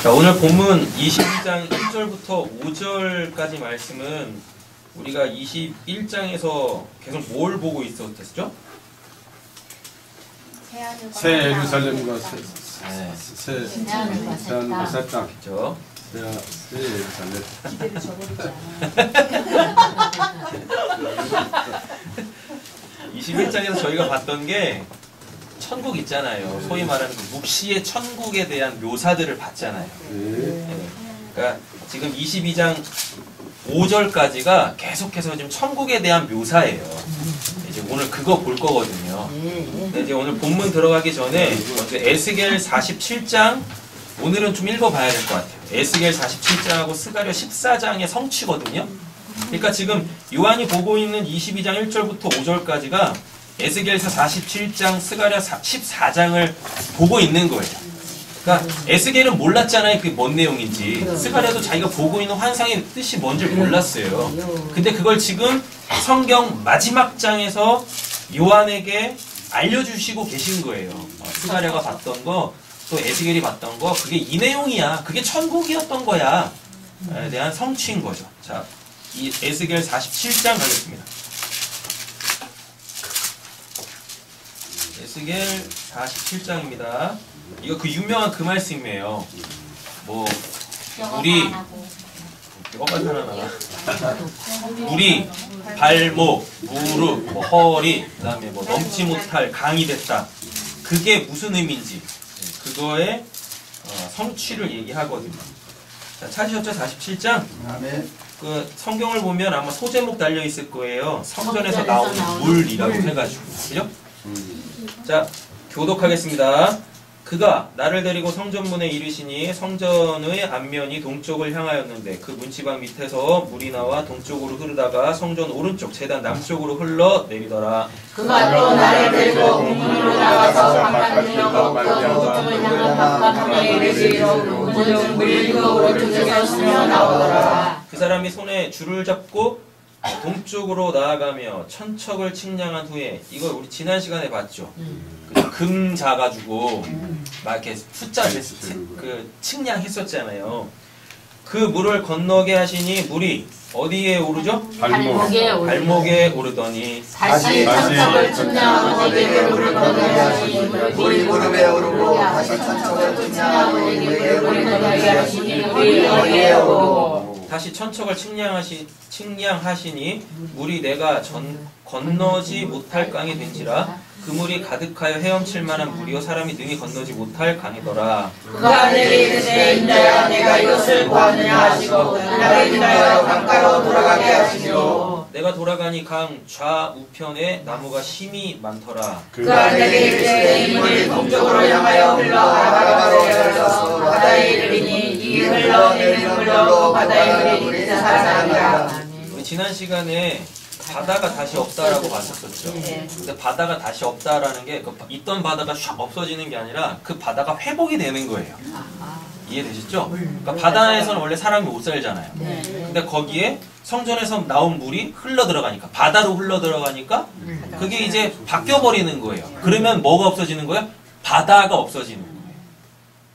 자, 오늘 본문 22장 1절부터 5절까지 말씀은 우리가 21장에서 계속 뭘 보고 있었죠? 새 예루살렘과 새 하늘과 새 땅. 그렇죠? 새 예루살렘. 기대를 저버리지 않아. 21장에서 저희가 봤던 게 천국 있잖아요. 소위 말하는 그 묵시의 천국에 대한 묘사들을 봤잖아요. 네. 그러니까 지금 22장 5절까지가 계속해서 지금 천국에 대한 묘사예요. 이제 오늘 그거 볼 거거든요. 근데 이제 오늘 본문 들어가기 전에 먼저 에스겔 47장 오늘은 좀 읽어봐야 될 것 같아요. 에스겔 47장하고 스가랴 14장의 성취거든요. 그러니까 지금 요한이 보고 있는 22장 1절부터 5절까지가 에스겔서 47장, 스가랴 14장을 보고 있는 거예요. 그러니까 에스겔은 몰랐잖아요. 그게 뭔 내용인지. 스가랴도 자기가 보고 있는 환상의 뜻이 뭔지 몰랐어요. 근데 그걸 지금 성경 마지막 장에서 요한에게 알려주시고 계신 거예요. 스가랴가 봤던 거, 또 에스겔이 봤던 거, 그게 이 내용이야. 그게 천국이었던 거야. 에 대한 성취인 거죠. 자, 이 에스겔 47장 가겠습니다. 에스겔 47장입니다. 이거 그 유명한 그 말씀이에요. 뭐 우리 뼈가 살아나나? 우리 발목, 무릎, 뭐 허리, 그다음에 뭐 넘지 못할 강이 됐다. 그게 무슨 의미인지 그거의 성취를 얘기하거든요. 자, 찾으셨죠? 47장? 그 성경을 보면 아마 소제목 달려 있을 거예요. 성전에서 나오는 물이라고 해가지고, 그죠? 자, 교독하겠습니다. 그가 나를 데리고 성전문에 이르시니 성전의 앞면이 동쪽을 향하였는데 그 문지방 밑에서 물이 나와 동쪽으로 흐르다가 성전 오른쪽 제단 남쪽으로 흘러 내리더라. 그가 또 나를 데리고 문으로 나가서 바깥으로 걷고 동쪽을 향한 바깥문에 이르시고 문은 물이 그 오른쪽에서 스며 나오더라. 그 사람이 손에 줄을 잡고 동쪽으로 나아가며 천척을 측량한 후에, 이거 우리 지난 시간에 봤죠? 금 자가지고 막 이렇게 숫자를 그 측량했었잖아요. 그 물을 건너게 하시니 물이 어디에 오르죠? 발목에 오르더니 다시 천척을 측량하고 내게 물을 건너게 하시니 물이 무릎에 오르고 다시 천척을 측량하고 내게 물을 건너게 하시니 물이 어디에 오르고 다시 천척을 측량하시니 물이 내가 건너지 못할 강이 된지라 그 물이 가득하여 헤엄칠 만한 물이요 사람이 능히 건너지 못할 강이더라. 그가 내게 이르시되 인자야 내가 이것을 보았느냐 하시고 나를 인하여 강가로 돌아가게 하시고 내가 돌아가니 강 좌우편에 나무가 심이 많더라. 그가 내게 이르시되 이 물이 동쪽으로 향하여 흘러 아라바로 흘러서 바다에 이르리니 이 흘러 내리는 물로 바다에 이르리니 살아나리라. 지난 시간에 바다가 다시 없다라고 봤었었죠. 근데 바다가 다시 없다라는 게 있던 바다가 샥 없어지는 게 아니라 그 바다가 회복이 되는 거예요. 이해되시죠? 그러니까 바다에서는 원래 사람이 못 살잖아요. 근데 거기에 성전에서 나온 물이 흘러 들어가니까, 바다로 흘러 들어가니까 그게 이제 바뀌어 버리는 거예요. 그러면 뭐가 없어지는 거예요? 바다가 없어지는 거예요.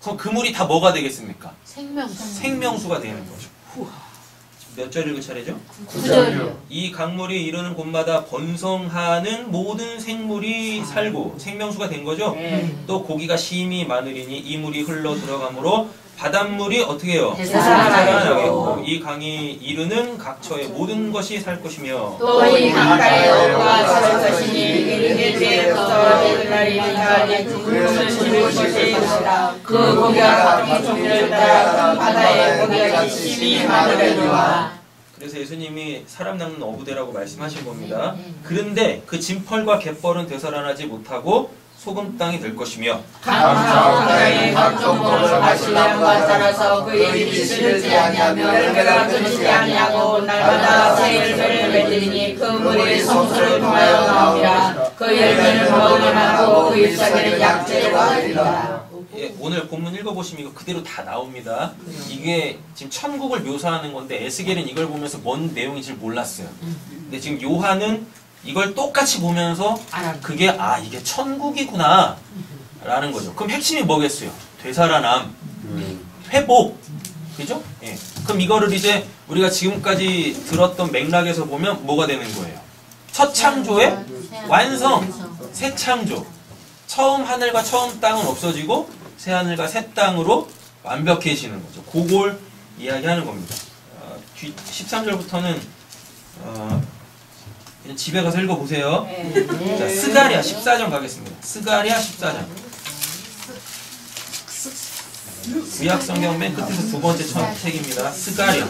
그럼 그 물이 다 뭐가 되겠습니까? 생명수가 되는 거죠. 몇 절 읽을 차례죠? 9절이요. 이 강물이 이르는 곳마다 번성하는 모든 생물이 살고 생명수가 된 거죠? 또 고기가 심히 많으리니 이 물이 흘러 들어가므로 바닷물이 어떻게 해요? 살아나겠고 이 강이 이르는 각처의 모든 것이 살 것이며 또 이 강가에 오가 살 것이니 일개에서 일날이는 자리 죽음을 지을 것이다. 그 고기가 각기 종류를 따라 바다에 고기가 심히 많으리라. 그래서 예수님이 사람 낚는 어부대라고 말씀하신 겁니다. 그런데 그 진펄과 갯벌은 되살아나지 못하고 소금 땅이 될 것이며 강사오나의 각종 법을 마시려고 따라서 그의 입이 시들지 아니하며 열매가 끊이지 아니하고 날마다 새 열매를 맺으니 그 물이 성소를 통하여 나오리라. 그 열매는 먹을 만하고 그 잎사귀는 약재가 되리라. 예, 오늘 본문 읽어보시면 이거 그대로 다 나옵니다. 이게 지금 천국을 묘사하는 건데 에스겔은 이걸 보면서 뭔 내용인지 몰랐어요. 근데 지금 요한은 이걸 똑같이 보면서 그게 이게 천국이구나 라는 거죠. 그럼 핵심이 뭐겠어요? 되살아남. 회복. 그죠? 예. 그럼 이거를 이제 우리가 지금까지 들었던 맥락에서 보면 뭐가 되는 거예요? 첫 창조의 완성, 새 창조. 처음 하늘과 처음 땅은 없어지고 새 하늘과 새 땅으로 완벽해지는 거죠. 그걸 이야기하는 겁니다. 뒤 13절부터는 그냥 집에 가서 읽어보세요. 자, 스가랴 14장 가겠습니다. 스가랴 14장. 구약성경 맨 끝에서 두 번째 책입니다. 스가랴.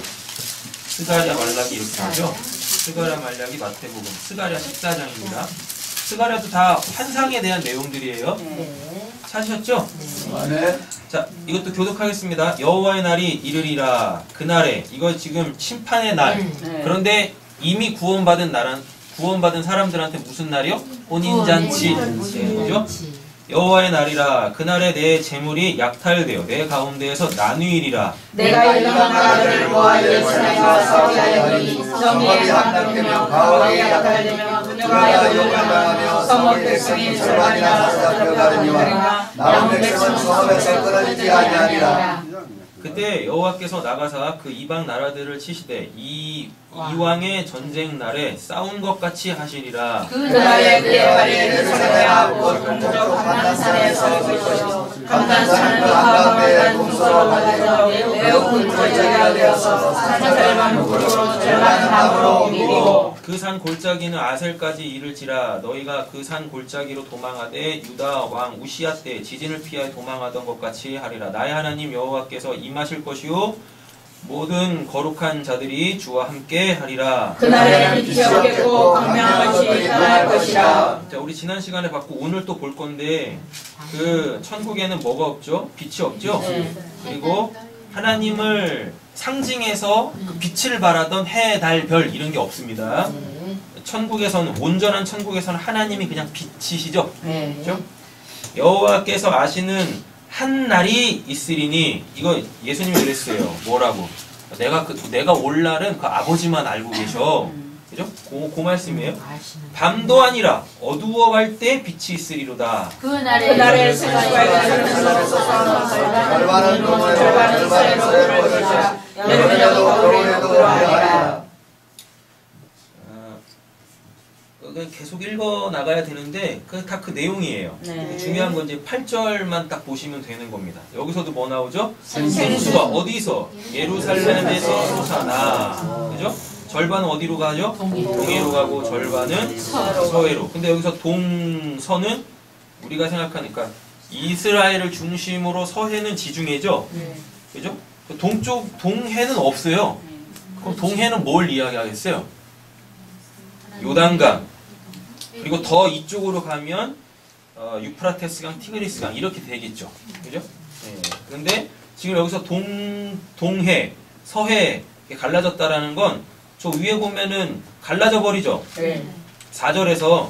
스가랴 말라기 이렇게 하죠. 스가랴 말라기 마태복음. 스가랴 14장입니다. 스가랴도 다 환상에 대한 내용들이에요. 찾으셨죠? 네. 자, 이것도 교독하겠습니다. 여호와의 날이 이르리라. 그날에 이거 지금 심판의 날. 그런데 이미 구원받은 사람들한테 무슨 날이요? 혼인잔치. 그죠? 여호와의 날이라. 그날에 내 재물이 약탈되어 내 가운데에서 나누이리라. 내가 이런 나라들을 모아 예루살렘과 서기하여니 정의의 한나되며 가오에 약탈되며 분노가 요구하며 성읍 백성이 절반이나 사사들어가느니와 남은 백성은 성읍에서 끊어지지 아니하리라. 그때 여호와께서 나가사 그 이방 나라들을 치시되 이 왕의 전쟁 날에 싸운 것 같이 하시리라. 그날에 그의 발이 예루살렘 곧 동쪽 감난산에서 보시고 감난산은 그 한가운데 동서로 갈라져 매우 큰 골짜기가 되어서 산절반 북으로 절반 남으로 옮기고 그 산 골짜기는 아셀까지 이를지라. 너희가 그 산 골짜기로 도망하되 유다 왕 우시야 때 지진을 피하여 도망하던 것 같이 하리라. 나의 하나님 여호와께서 임하실 것이요 모든 거룩한 자들이 주와 함께 하리라. 그날에 빛이 없겠고 광명한 것이 떠날 것이라. 자, 우리 지난 시간에 봤고 오늘 또 볼 건데 그 천국에는 뭐가 없죠? 빛이 없죠? 그리고 하나님을 상징해서 그 빛을 발하던 해, 달, 별 이런 게 없습니다. 천국에서는 온전한 천국에서는 하나님이 그냥 빛이시죠? 그렇죠? 여호와께서 아시는 한 날이 있으리니 이거 예수님이 그랬어요. 뭐라고? 내가 올 날은 그 아버지만 알고 계셔. 그죠? 그 말씀이에요. 밤도 아니라 어두워갈 때 빛이 있으리로다. 그날에 생수가 절반은 동으로 절반은 서해로 흐르리라. 여름에도 겨울에도 그러하리라. 계속 읽어 나가야 되는데 다 그 내용이에요. 중요한 건 이제 8절만 딱 보시면 되는 겁니다. 여기서도 뭐 나오죠? 생수가 어디서? 예루살렘에서 솟아나. 그죠? 절반은 어디로 가죠? 동해로 가고 절반은 서해로. 근데 여기서 동서는 우리가 생각하니까 이스라엘을 중심으로 서해는 지중해죠? 그죠? 동쪽, 동해는 없어요. 그럼 동해는 뭘 이야기하겠어요? 요단강. 그리고 더 이쪽으로 가면 유프라테스강, 티그리스강 이렇게 되겠죠. 그죠? 그런데 지금 여기서 동해, 서해 갈라졌다라는 건 저 위에 보면은 갈라져 버리죠. 4절에서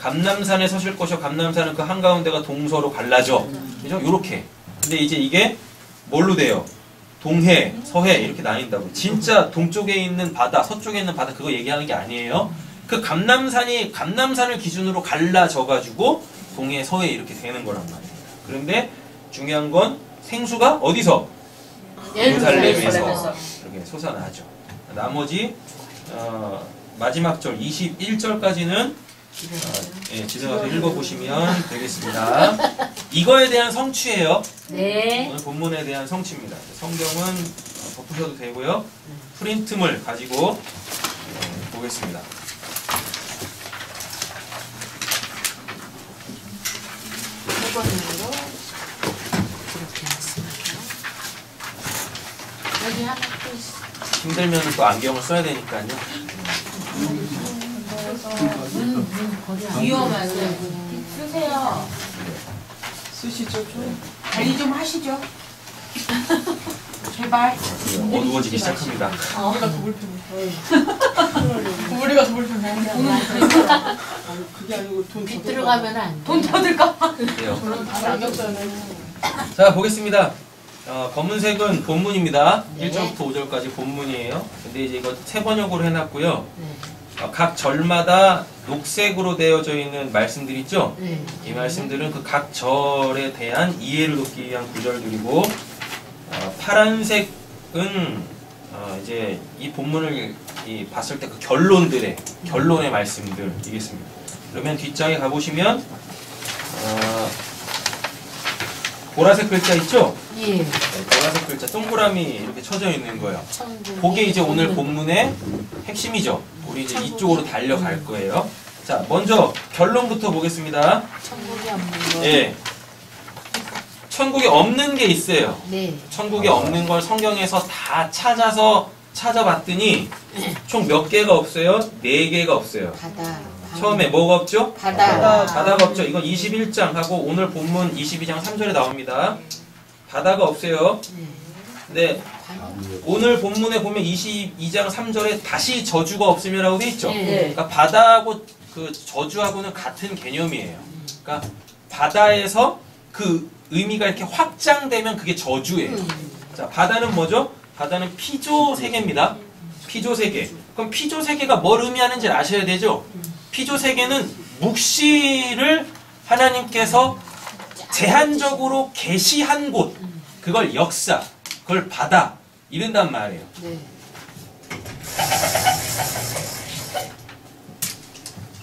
감남산에 서실 것이요 감남산은 그 한가운데가 동서로 갈라져. 그죠? 요렇게. 근데 이제 이게 뭘로 돼요? 동해, 서해 이렇게 나뉜다고. 진짜 동쪽에 있는 바다, 서쪽에 있는 바다 그거 얘기하는 게 아니에요. 그 감남산을 기준으로 갈라져 가지고 동해, 서해 이렇게 되는 거란 말이에요. 그런데 중요한 건 생수가 어디서? 예루살렘에서 이렇게 솟아나죠. 나머지 마지막 절 21절까지는 집에 가서 읽어보시면 되겠습니다. 이거에 대한 성취예요. 오늘 본문에 대한 성취입니다. 성경은 덮으셔도 되고요. 프린트물 가지고 보겠습니다. 여기 하나 또 있어. 힘들면 또 안경을 써야 되니까요. 위험하죠. 쓰세요. 쓰시죠 좀. 관리 좀 하시죠. 제발. 어두워지기 시작합니다. 우리가 더 불편해. 우리가 더 불편해. 그게 아니고 돈 빛 들어가면 안 돼. 돈 더 들까? 그래요. 안경 써요. 자, 보겠습니다. 검은색은 본문입니다. 1절부터 5절까지 본문이에요. 근데 이제 이거 새 번역으로 해놨고요. 각 절마다 녹색으로 되어져 있는 말씀들 있죠? 이 말씀들은 그 각 절에 대한 이해를 돕기 위한 구절들이고 파란색은 이제 이 본문을 봤을 때 그 결론의 말씀들이겠습니다. 그러면 뒷장에 가보시면 보라색 글자 있죠? 예. 네, 보라색 글자 동그라미 이렇게 쳐져 있는 거예요. 천국. 그게 이제 오늘 본문의 핵심이죠. 우리 이제 이쪽으로 달려갈 거예요. 자, 먼저 결론부터 보겠습니다. 천국이 없는 거. 예. 천국에 없는 게 있어요. 네. 천국에 없는 걸 성경에서 다 찾아봤더니 총 몇 개가 없어요? 4개가 없어요. 바다. 처음에 뭐가 없죠? 바다. 바다가 없죠. 이건 21장하고 오늘 본문 22장 3절에 나옵니다. 바다가 없어요. 근데 오늘 본문에 보면 22장 3절에 다시 저주가 없으면라고 돼 있죠. 네. 그러니까 바다하고 그 저주하고는 같은 개념이에요. 그러니까 바다에서 그 의미가 이렇게 확장되면 그게 저주예요. 자, 바다는 뭐죠? 바다는 피조 세계입니다. 피조 세계. 그럼 피조 세계가 뭘 의미하는지 아셔야 되죠? 피조 세계는 묵시를 하나님께서 제한적으로 계시한 곳, 그걸 역사, 그걸 바다 이른단 말이에요. 네.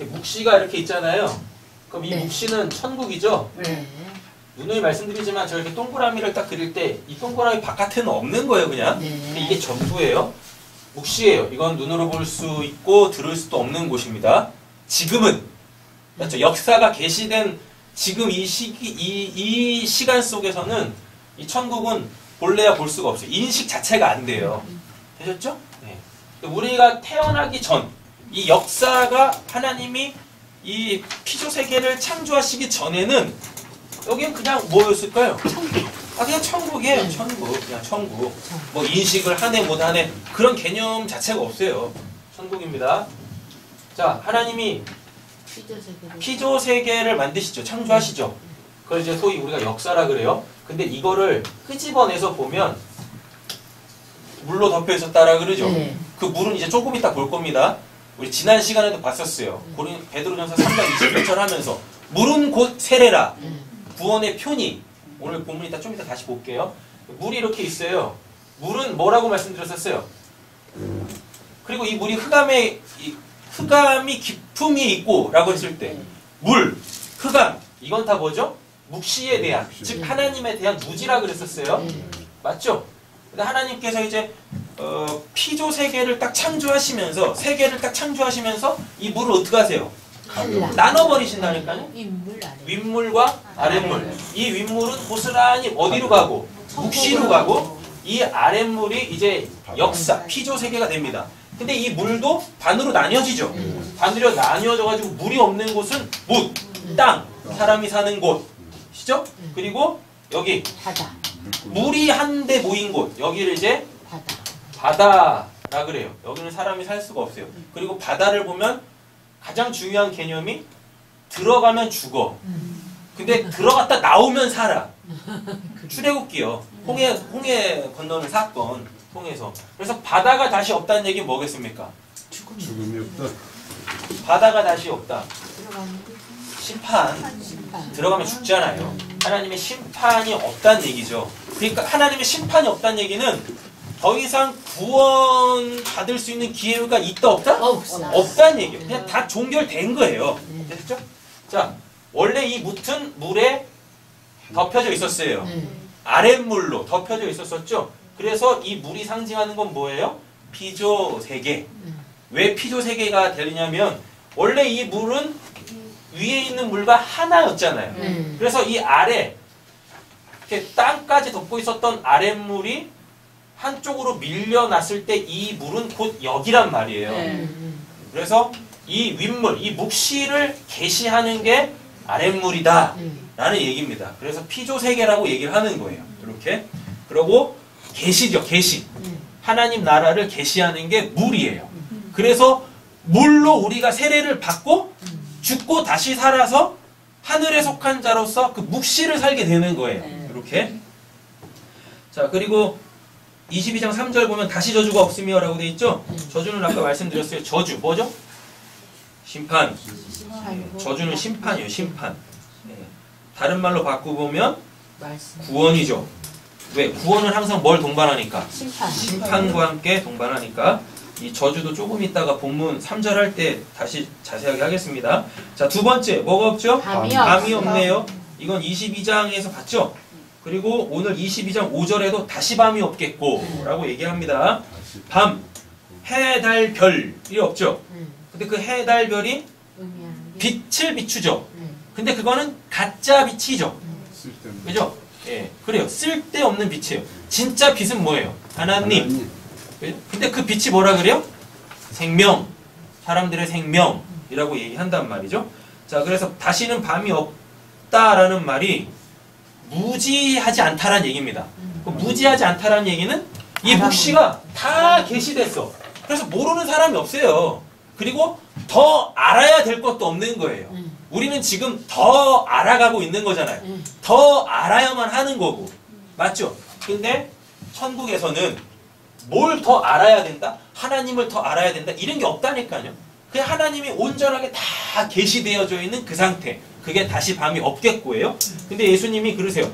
묵시가 이렇게 있잖아요. 그럼 이 네. 묵시는 천국이죠. 네. 누누이 말씀드리지만 저렇게 동그라미를 딱 그릴 때 이 동그라미 바깥에는 없는 거예요, 그냥. 네. 근데 이게 전부예요. 묵시예요. 이건 눈으로 볼 수 있고 들을 수도 없는 곳입니다. 지금은 맞죠? 역사가 계시된 지금 이 시간 속에서는 이 천국은 볼래야 볼 수가 없어요. 인식 자체가 안 돼요. 되셨죠? 네. 우리가 태어나기 전 이 역사가 하나님이 이 피조 세계를 창조하시기 전에는 여기는 그냥 뭐였을까요? 그냥 천국이에요. 천국. 그냥 천국. 뭐 인식을 하네 못하네 그런 개념 자체가 없어요. 천국입니다. 자, 하나님이 피조 세계를 만드시죠. 창조하시죠. 그걸 이제 소위 우리가 역사라 그래요. 근데 이거를 끄집어내서 보면 물로 덮여 있었다라 그러죠. 네. 그 물은 이제 조금 이따 볼 겁니다. 우리 지난 시간에도 봤었어요. 베드로전서 3장 21절 하면서 물은 곧 세례라. 구원의 표니. 오늘 본문 좀 이따 다시 볼게요. 물이 이렇게 있어요. 물은 뭐라고 말씀드렸었어요? 그리고 이 물이 흑암이 깊음이 있고 라고 했을 때 물, 흑암 이건 다 뭐죠? 묵시에 대한 즉 하나님에 대한 무지라 그랬었어요. 맞죠? 근데 하나님께서 이제 피조 세계를 딱 창조하시면서 이 물을 어떻게 하세요? 나눠버리신다니까요. 윗물과 아랫물. 이 윗물은 고스란히 어디로 가고? 묵시로 가고 이 아랫물이 이제 역사, 피조 세계가 됩니다. 근데 이 물도 반으로 나뉘어지죠. 반으로 나뉘어져가지고 물이 없는 곳은 묻, 땅, 사람이 사는 곳이죠. 그리고 여기 바다. 물이 한데 모인 곳, 여기를 이제 바다라 그래요. 여기는 사람이 살 수가 없어요. 그리고 바다를 보면 가장 중요한 개념이 들어가면 죽어. 근데 들어갔다 나오면 살아. 출애굽기요. 홍해 건너는 사건 통해서. 그래서 바다가 다시 없다는 얘기는 뭐겠습니까? 죽음이 없다. 바다가 다시 없다. 심판. 들어가면 죽잖아요. 하나님의 심판이 없다는 얘기죠. 그러니까 하나님의 심판이 없다는 얘기는 더 이상 구원 받을 수 있는 기회가 있다 없다? 없다는 얘기예요. 그냥 다 종결된 거예요. 됐죠? 자, 원래 이 묻은 물에 덮여져 있었어요. 아랫물로 덮여져 있었었죠. 그래서 이 물이 상징하는 건 뭐예요? 피조 세계. 왜 피조 세계가 되느냐면 원래 이 물은 위에 있는 물과 하나였잖아요. 그래서 이 아래 이렇게 땅까지 덮고 있었던 아랫물이 한쪽으로 밀려났을 때 이 물은 곧 여기란 말이에요. 그래서 이 윗물, 이 묵시를 계시하는 게 아랫물이다 라는 얘기입니다. 그래서 피조세계라고 얘기를 하는 거예요. 이렇게. 그리고 계시죠. 계시. 하나님 나라를 계시하는 게 물이에요. 그래서 물로 우리가 세례를 받고 죽고 다시 살아서 하늘에 속한 자로서 그 묵시를 살게 되는 거예요. 이렇게. 자, 그리고 22장 3절 보면 다시 저주가 없으며 라고 되어 있죠? 저주는 아까 말씀드렸어요. 저주. 뭐죠? 심판. 저주는 심판이에요. 심판. 다른 말로 바꾸보면 구원이죠. 왜? 구원은 항상 뭘 동반하니까? 심판. 심판과 함께 동반하니까. 이 저주도 조금 있다가 본문 3절 할 때 다시 자세하게 하겠습니다. 자, 두 번째 뭐가 없죠? 밤이 없네요. 이건 22장에서 봤죠? 그리고 오늘 22장 5절에도 다시 밤이 없겠고 라고 얘기합니다. 밤, 해, 달, 별이 없죠? 근데 그 해, 달, 별이 빛을 비추죠. 근데 그거는 가짜 빛이죠. 쓸데없는. 그죠? 예, 그래요. 쓸데없는 빛이에요. 진짜 빛은 뭐예요? 하나님. 근데 그 빛이 뭐라 그래요? 생명. 사람들의 생명이라고 얘기한단 말이죠. 자, 그래서 다시는 밤이 없다라는 말이 무지하지 않다라는 얘기입니다. 그 무지하지 않다라는 얘기는 이 묵시가 다 계시됐어. 그래서 모르는 사람이 없어요. 그리고 더 알아야 될 것도 없는 거예요. 우리는 지금 더 알아가고 있는 거잖아요. 더 알아야만 하는 거고. 맞죠? 근데 천국에서는 뭘 더 알아야 된다? 하나님을 더 알아야 된다? 이런 게 없다니까요. 그냥 하나님이 온전하게 다 계시되어져 있는 그 상태. 그게 다시 밤이 없겠고예요. 근데 예수님이 그러세요.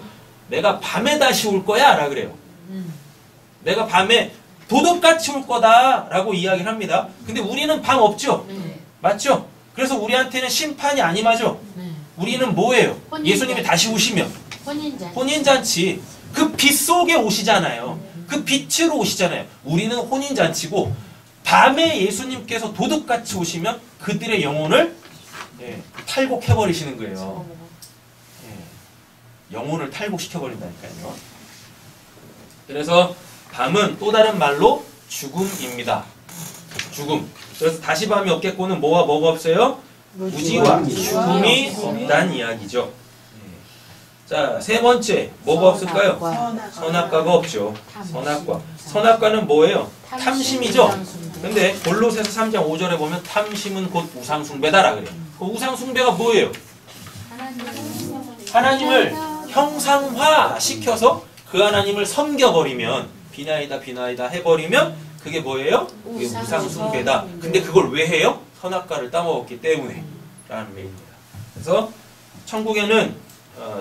내가 밤에 다시 올 거야 라 그래요. 내가 밤에 도둑같이 올 거다 라고 이야기를 합니다. 근데 우리는 밤 없죠? 맞죠? 그래서 우리한테는 심판이 아니마죠? 우리는 뭐예요? 혼인잔치. 예수님이 다시 오시면 혼인잔치. 그 빛 속에 오시잖아요. 그 빛으로 오시잖아요. 우리는 혼인잔치고 밤에 예수님께서 도둑같이 오시면 그들의 영혼을 탈곡해버리시는 거예요. 영혼을 탈곡시켜버린다니까요. 그래서 밤은 또 다른 말로 죽음입니다. 죽음. 그래서 다시 밤이 없겠고는 뭐와 뭐가 없어요? 무지와 죽음이 없다는 이야기죠. 자, 세 번째 뭐가 없을까요? 선악과가 없죠. 선악과. 선악과는 뭐예요? 탐심이죠. 근데 골로새서 3장 5절에 보면 탐심은 곧 우상숭배다라 그래요. 그 우상숭배가 뭐예요? 하나님을 형상화 시켜서 그 하나님을 섬겨버리면 비나이다 해버리면 그게 뭐예요? 그게 우상숭배다. 근데 그걸 왜 해요? 선악과를 따먹었기 때문에 라는 얘기입니다. 그래서 천국에는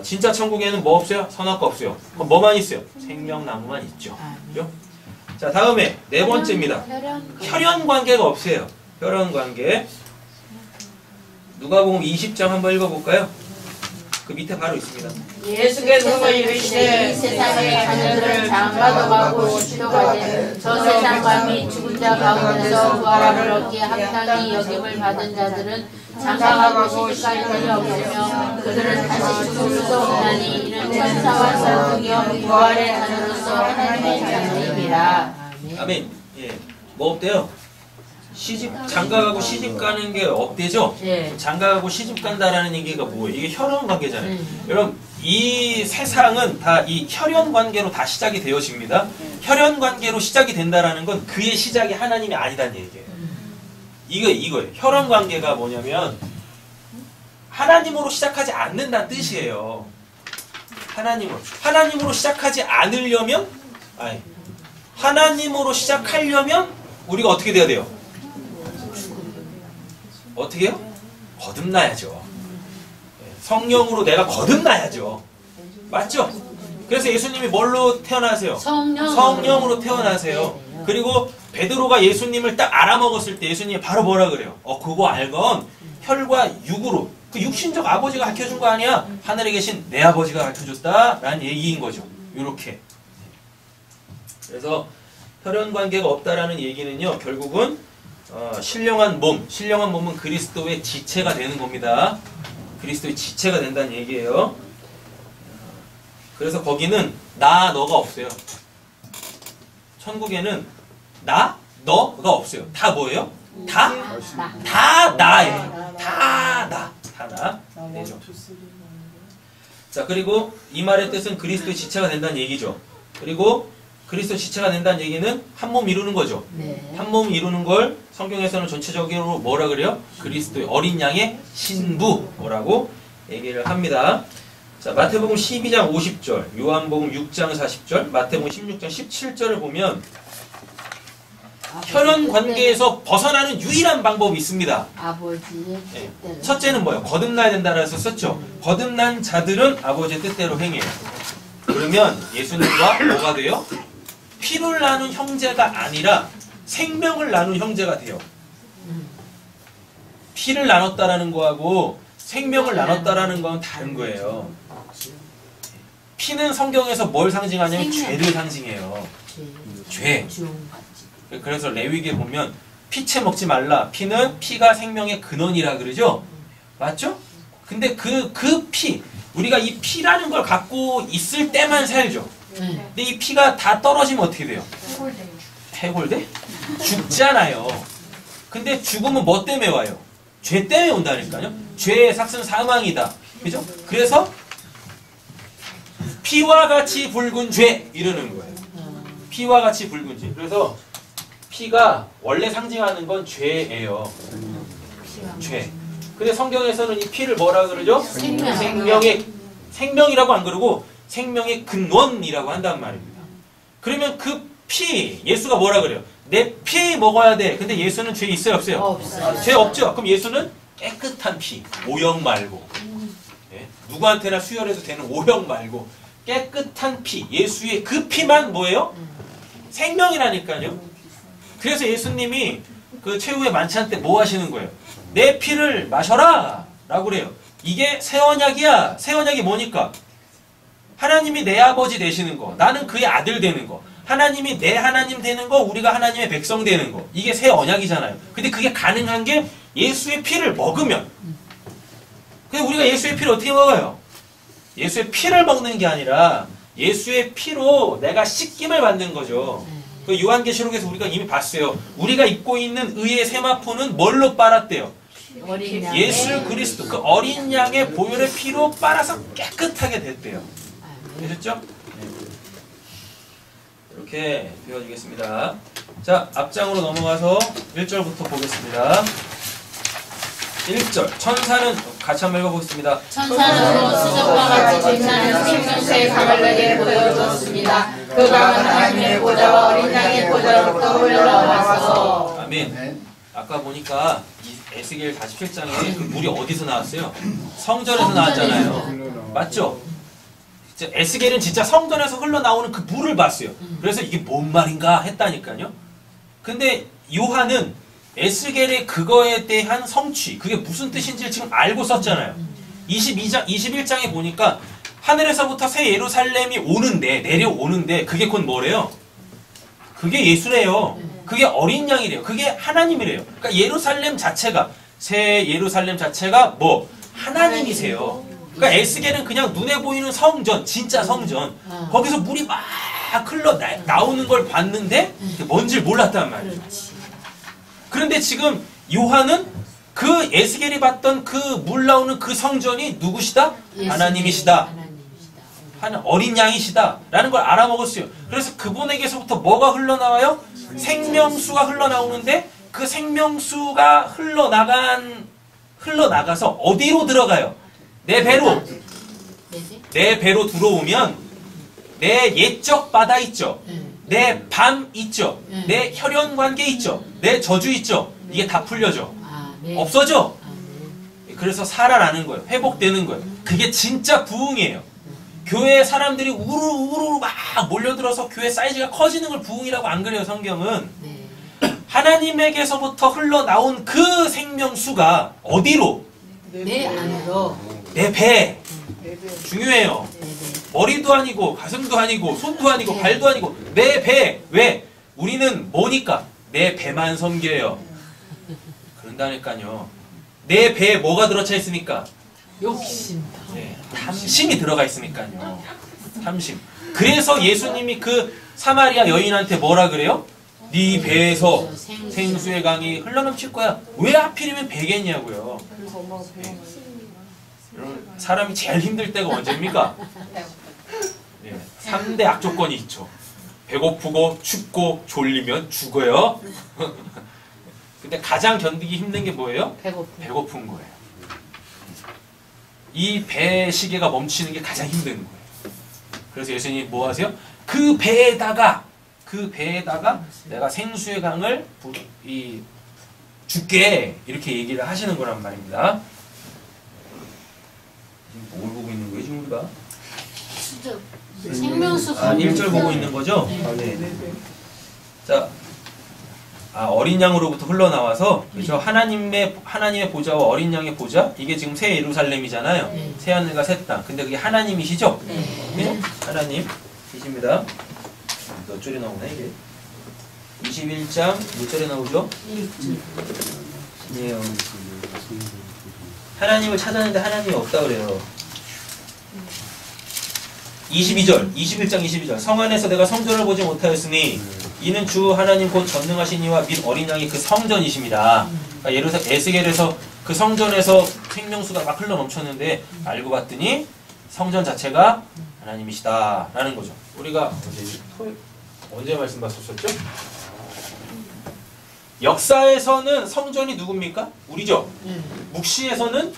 진짜 천국에는 뭐 없어요? 선악과 없어요. 그럼 뭐만 있어요? 생명나무만 있죠. 그죠? 자, 다음에 네 번째입니다. 혈연관계가 없어요. 혈연관계. 누가복음 20장 한번 읽어볼까요? 그 밑에 바로 있습니다. 예수께서 이르시되 세상의 자녀들을 장가도하고 지도하되 저 세상 밤이 죽은 자 가운데서 부활을 얻기에 합당히 여김을 받은 자들은 장가가고 시집갈 일이 없으며 그들은 다시 죽을 수 없나니 이는 천사와 설득이여 부활의 자녀로서 하나님의 자녀입니다. 아멘. 예. 뭐 없대요? 장가가고 시집가는 게 없대죠? 예. 장가가고 시집간다라는 얘기가 뭐예요? 이게 혈연관계잖아요. 여러분, 이 세상은 다 이 혈연관계로 다 시작이 되어집니다. 혈연관계로 시작이 된다라는 건 그의 시작이 하나님이 아니다는 얘기예요. 이거예요. 혈연관계가 뭐냐면 하나님으로 시작하지 않는다는 뜻이에요. 하나님으로 시작하지 않으려면 하나님으로 시작하려면 우리가 어떻게 돼야 돼요? 어떻게 해요? 거듭나야죠. 성령으로 내가 거듭나야죠. 맞죠? 그래서 예수님이 뭘로 태어나세요? 성령으로 태어나세요. 그리고 베드로가 예수님을 딱 알아먹었을 때 예수님이 바로 뭐라 그래요? 그거 알건 혈과 육으로 그 육신적 아버지가 가르쳐준 거 아니야? 하늘에 계신 내 아버지가 가르쳐줬다 라는 얘기인 거죠. 요렇게. 그래서 혈연관계가 없다라는 얘기는요, 결국은 신령한 몸은 그리스도의 지체가 되는 겁니다. 그리스도의 지체가 된다는 얘기예요. 그래서 거기는 나, 너가 없어요. 천국에는 나, 너가 없어요. 다 뭐예요? 다 나예요. 다 나. 되죠. 자, 그리고 이 말의 뜻은 그리스도의 지체가 된다는 얘기죠. 그리고 그리스도 지체가 된다는 얘기는 한 몸 이루는 거죠. 한 몸 이루는 걸 성경에서는 전체적으로 뭐라 그래요? 그리스도의 어린 양의 신부라고 얘기를 합니다. 자, 마태복음 12장 50절, 요한복음 6장 40절, 마태복음 16장 17절을 보면 혈연 관계에서 벗어나는 유일한 방법이 있습니다. 아버지의 첫째는 뭐예요? 거듭나야 된다라서 썼죠. 거듭난 자들은 아버지의 뜻대로 행해요. 그러면 예수님과 뭐가 돼요? 피를 나눈 형제가 아니라 생명을 나눈 형제가 돼요. 피를 나눴다라는 거하고 생명을 나눴다라는 건 다른 거예요. 피는 성경에서 뭘 상징하냐면 생명. 죄를 상징해요. 죄. 그래서 레위기에 보면 피채 먹지 말라. 피가 생명의 근원이라 그러죠? 맞죠? 근데 그 피, 우리가 이 피라는 걸 갖고 있을 때만 살죠. 근데 이 피가 다 떨어지면 어떻게 돼요? 해골돼? 죽잖아요. 근데 죽음은 뭐 때문에 와요? 죄 때문에 온다니까요. 죄의 삭은 사망이다. 그죠? 그래서 피와 같이 붉은 죄 이러는 거예요. 피와 같이 붉은 죄. 그래서 피가 원래 상징하는 건 죄예요. 죄. 근데 성경에서는 이 피를 뭐라 그러죠? 생명이라고 안 그러고 생명의 근원이라고 한단 말입니다. 그러면 그 피, 예수가 뭐라 그래요? 내 피 먹어야 돼. 근데 예수는 죄 있어요, 없어요? 없어요. 죄 없죠? 그럼 예수는 깨끗한 피, 오형 말고. 예? 누구한테나 수혈해도 되는 오형 말고 깨끗한 피, 예수의 그 피만 뭐예요? 생명이라니까요. 그래서 예수님이 그 최후의 만찬 때 뭐 하시는 거예요? 내 피를 마셔라! 라고 그래요. 이게 새 언약이야. 새 언약이 뭐니까? 하나님이 내 아버지 되시는 거, 나는 그의 아들 되는 거, 하나님이 내 하나님 되는 거, 우리가 하나님의 백성 되는 거. 이게 새 언약이잖아요. 근데 그게 가능한 게 예수의 피를 먹으면. 근데 우리가 예수의 피를 어떻게 먹어요? 예수의 피를 먹는 게 아니라 예수의 피로 내가 씻김을 받는 거죠. 그 요한계시록에서 우리가 이미 봤어요. 우리가 입고 있는 의의 세마포는 뭘로 빨았대요? 어린 양. 예수 그리스도 그 어린 양의 보혈의 피로 빨아서 깨끗하게 됐대요. 되셨죠? 이렇게 배워주겠습니다. 자, 앞장으로 넘어가서 1절부터 보겠습니다. 1절 천사는 같이 한번 읽어보겠습니다. 천사는 수정과 같이 빛나는 생명수의 강을 내게 보여주었습니다. 그 강은 하나님의 보좌와 어린 양의 보좌로부터 흘러나와서. 아멘. 아까 보니까 이 에스겔 47장에 그 물이 어디서 나왔어요? 성전에서 나왔잖아요. 맞죠? 에스겔은 진짜 성전에서 흘러나오는 그 물을 봤어요. 그래서 이게 뭔 말인가 했다니까요. 근데 요한은 에스겔의 그거에 대한 성취, 그게 무슨 뜻인지를 지금 알고 썼잖아요. 21장에 보니까 하늘에서부터 새 예루살렘이 오는데, 내려오는데, 그게 곧 뭐래요? 그게 예수래요. 그게 어린 양이래요. 그게 하나님이래요. 그러니까 예루살렘 자체가, 새 예루살렘 자체가 뭐? 하나님이세요. 그러니까 에스겔은 그냥 눈에 보이는 성전, 진짜 성전. 거기서 물이 막 흘러 나오는 걸 봤는데 뭔지를 몰랐단 말이에요. 그런데 지금 요한은 그 에스겔이 봤던 그 물 나오는 그 성전이 누구시다? 하나님이시다. 어린 양이시다. 라는 걸 알아먹었어요. 그래서 그분에게서부터 뭐가 흘러나와요? 생명수가 흘러나오는데 그 생명수가 흘러나가서 어디로 들어가요? 내 배로. 내 배로 들어오면 내 옛적 바다 있죠. 내 밤 있죠. 내 혈연 관계 있죠. 내 저주 있죠. 이게 다 풀려져. 없어져. 그래서 살아나는 거예요. 회복되는 거예요. 그게 진짜 부흥이에요. 교회에 사람들이 우르르 막 몰려들어서 교회 사이즈가 커지는 걸 부흥이라고 안 그래요, 성경은. 하나님에게서부터 흘러나온 그 생명수가 어디로? 내 안으로. 내 배. 중요해요. 머리도 아니고 가슴도 아니고 손도 아니고 발도 아니고 내 배. 왜? 우리는 뭐니까? 내 배만 섬겨요. 그런다니까요. 내 배에 뭐가 들어차 있으니까? 욕심. 네, 탐심이 들어가 있으니까요. 탐심. 그래서 예수님이 그 사마리아 여인한테 뭐라 그래요? 네 배에서 생수의 강이 흘러넘칠 거야. 왜 하필이면 배겠냐고요. 네. 여러분, 사람이 제일 힘들 때가 언제입니까? 네, 3대 악조건이 있죠. 배고프고 춥고 졸리면 죽어요. 근데 가장 견디기 힘든 게 뭐예요? 배고픈 거예요. 이 배 시계가 멈추는 게 가장 힘든 거예요. 그래서 예수님이 뭐 하세요? 그 배에다가 내가 생수의 강을 줄게 이렇게 얘기를 하시는 거란 말입니다. 지금 뭘 보고 있는 거예요, 지금 우리가? 생명수 1절 보고 있는 거죠? 네. 자, 어린 양으로부터 흘러나와서 그렇죠? 하나님의 보좌와 어린 양의 보좌 이게 지금 새 예루살렘이잖아요. 새 하늘과 새 땅. 근데 그게 하나님이시죠? 네? 하나님이십니다. 몇 절에 나오나 이게? 21장 몇 절에 나오죠? 1절. 하나님을 찾았는데 하나님이 없다 그래요. 22절, 21장 22절. 성 안에서 내가 성전을 보지 못하였으니 이는 주 하나님 곧 전능하신 이와 및 어린 양이 그 성전이십니다. 그러니까 에스겔에서 그 성전에서 생명수가 막 흘러 넘쳤는데 알고 봤더니 성전 자체가 하나님이시다 라는 거죠. 우리가 언제 말씀 봤었죠? 역사에서는 성전이 누굽니까? 우리죠. 묵시에서는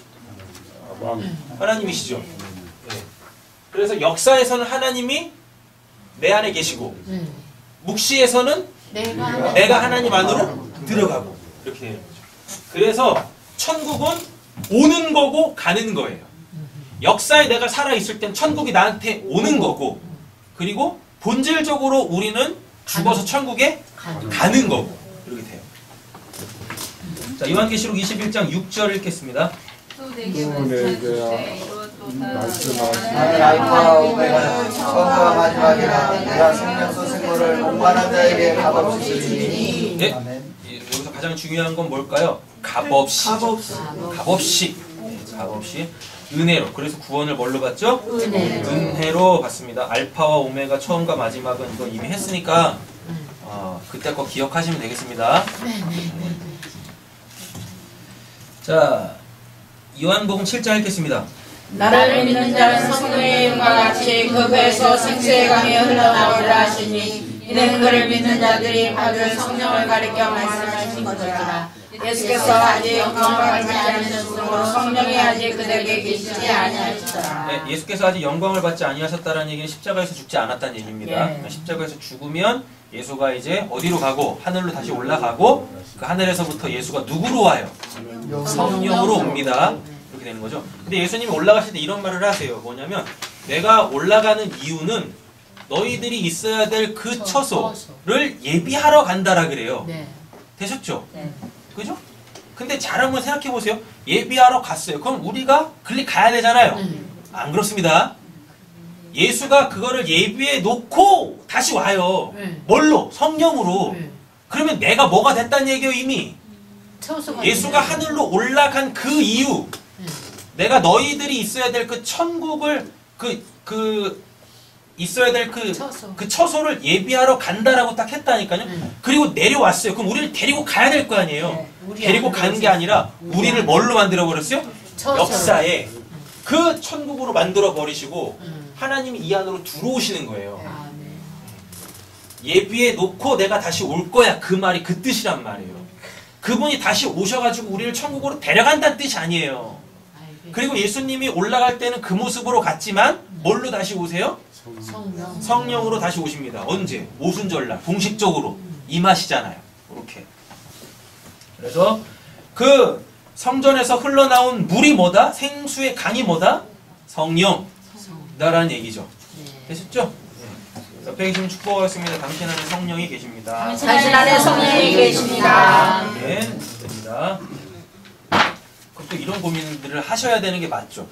하나님이시죠. 네. 그래서 역사에서는 하나님이 내 안에 계시고 묵시에서는 내가 하나님 안으로 들어가고 이렇게 되는 거죠. 그래서 천국은 오는 거고 가는 거예요. 역사에 내가 살아있을 땐 천국이 나한테 오는 거고 그리고 본질적으로 우리는 죽어서 천국에 가는 거고 이렇게 돼요. 자, 요한계시록 21장 6절 읽겠습니다. 나는 알파와 오메가 처음과 마지막이라 내가 생명수 생물을 원하는 자에게 값없이 주리니. 네? 여기서 가장 중요한 건 뭘까요? 값없이. 값없이. 은혜로. 그래서 구원을 뭘로 받죠? 은혜로 받습니다. 알파와 오메가 처음과 마지막은 이거 이미 했으니까 그때 거 기억하시면 되겠습니다. 자, 요한복음 7장 읽겠습니다. 나를 믿는 자는 성령의 영과 같이 그 배에서 생수의 강이 흘러나오리라 하시니 이는 그를 믿는 자들이 받을 성령을 가리켜 말씀하신 것이라. 예수께서 아직 영광을 받지 않으셨으므로 성령이 아직 그들에게 계시지 아니하시더라. 네, 예수께서 아직 영광을 받지 아니하셨다는 얘기는 십자가에서 죽지 않았다는 얘기입니다. 십자가에서 죽으면 예수가 이제 어디로 가고 하늘로 다시 올라가고 그 하늘에서부터 예수가 누구로 와요? 성령으로 옵니다. 이렇게 되는 거죠. 근데 예수님이 올라가실 때 이런 말을 하세요. 뭐냐면 내가 올라가는 이유는 너희들이 있어야 될 그 처소를 예비하러 간다라 그래요. 되셨죠? 그죠? 근데 잘 한번 생각해 보세요. 예비하러 갔어요. 그럼 우리가 글리 가야 되잖아요. 안 그렇습니다. 예수가 그거를 예비해 놓고 다시 와요. 뭘로? 성령으로. 그러면 내가 뭐가 됐다는 얘기예요 이미. 예수가 하늘로 올라간 그 이유 내가 너희들이 있어야 될 그 천국을 있어야 될 그 처소를 예비하러 간다라고 딱 했다니까요. 그리고 내려왔어요. 그럼 우리를 데리고 가야 될 거 아니에요. 데리고 가는 게 아니라 우리를 뭘로 만들어 버렸어요? 역사에 그 천국으로 만들어 버리시고 하나님이 이 안으로 들어오시는 거예요. 예비해 놓고 내가 다시 올 거야. 그 말이 그 뜻이란 말이에요. 그분이 다시 오셔가지고 우리를 천국으로 데려간다는 뜻이 아니에요. 그리고 예수님이 올라갈 때는 그 모습으로 갔지만 뭘로 다시 오세요? 성령으로 다시 오십니다. 언제? 오순절날 공식적으로 임하시잖아요. 이렇게. 그래서 그 성전에서 흘러나온 물이 뭐다? 생수의 강이 뭐다? 성령이다라는 얘기죠. 되셨죠? 옆에 계시면 축복하겠습니다. 당신 안에 성령이 계십니다. 당신 안에 성령이 계십니다. 네, 됩니다. 그럼 또 이런 고민들을 하셔야 되는 게 맞죠.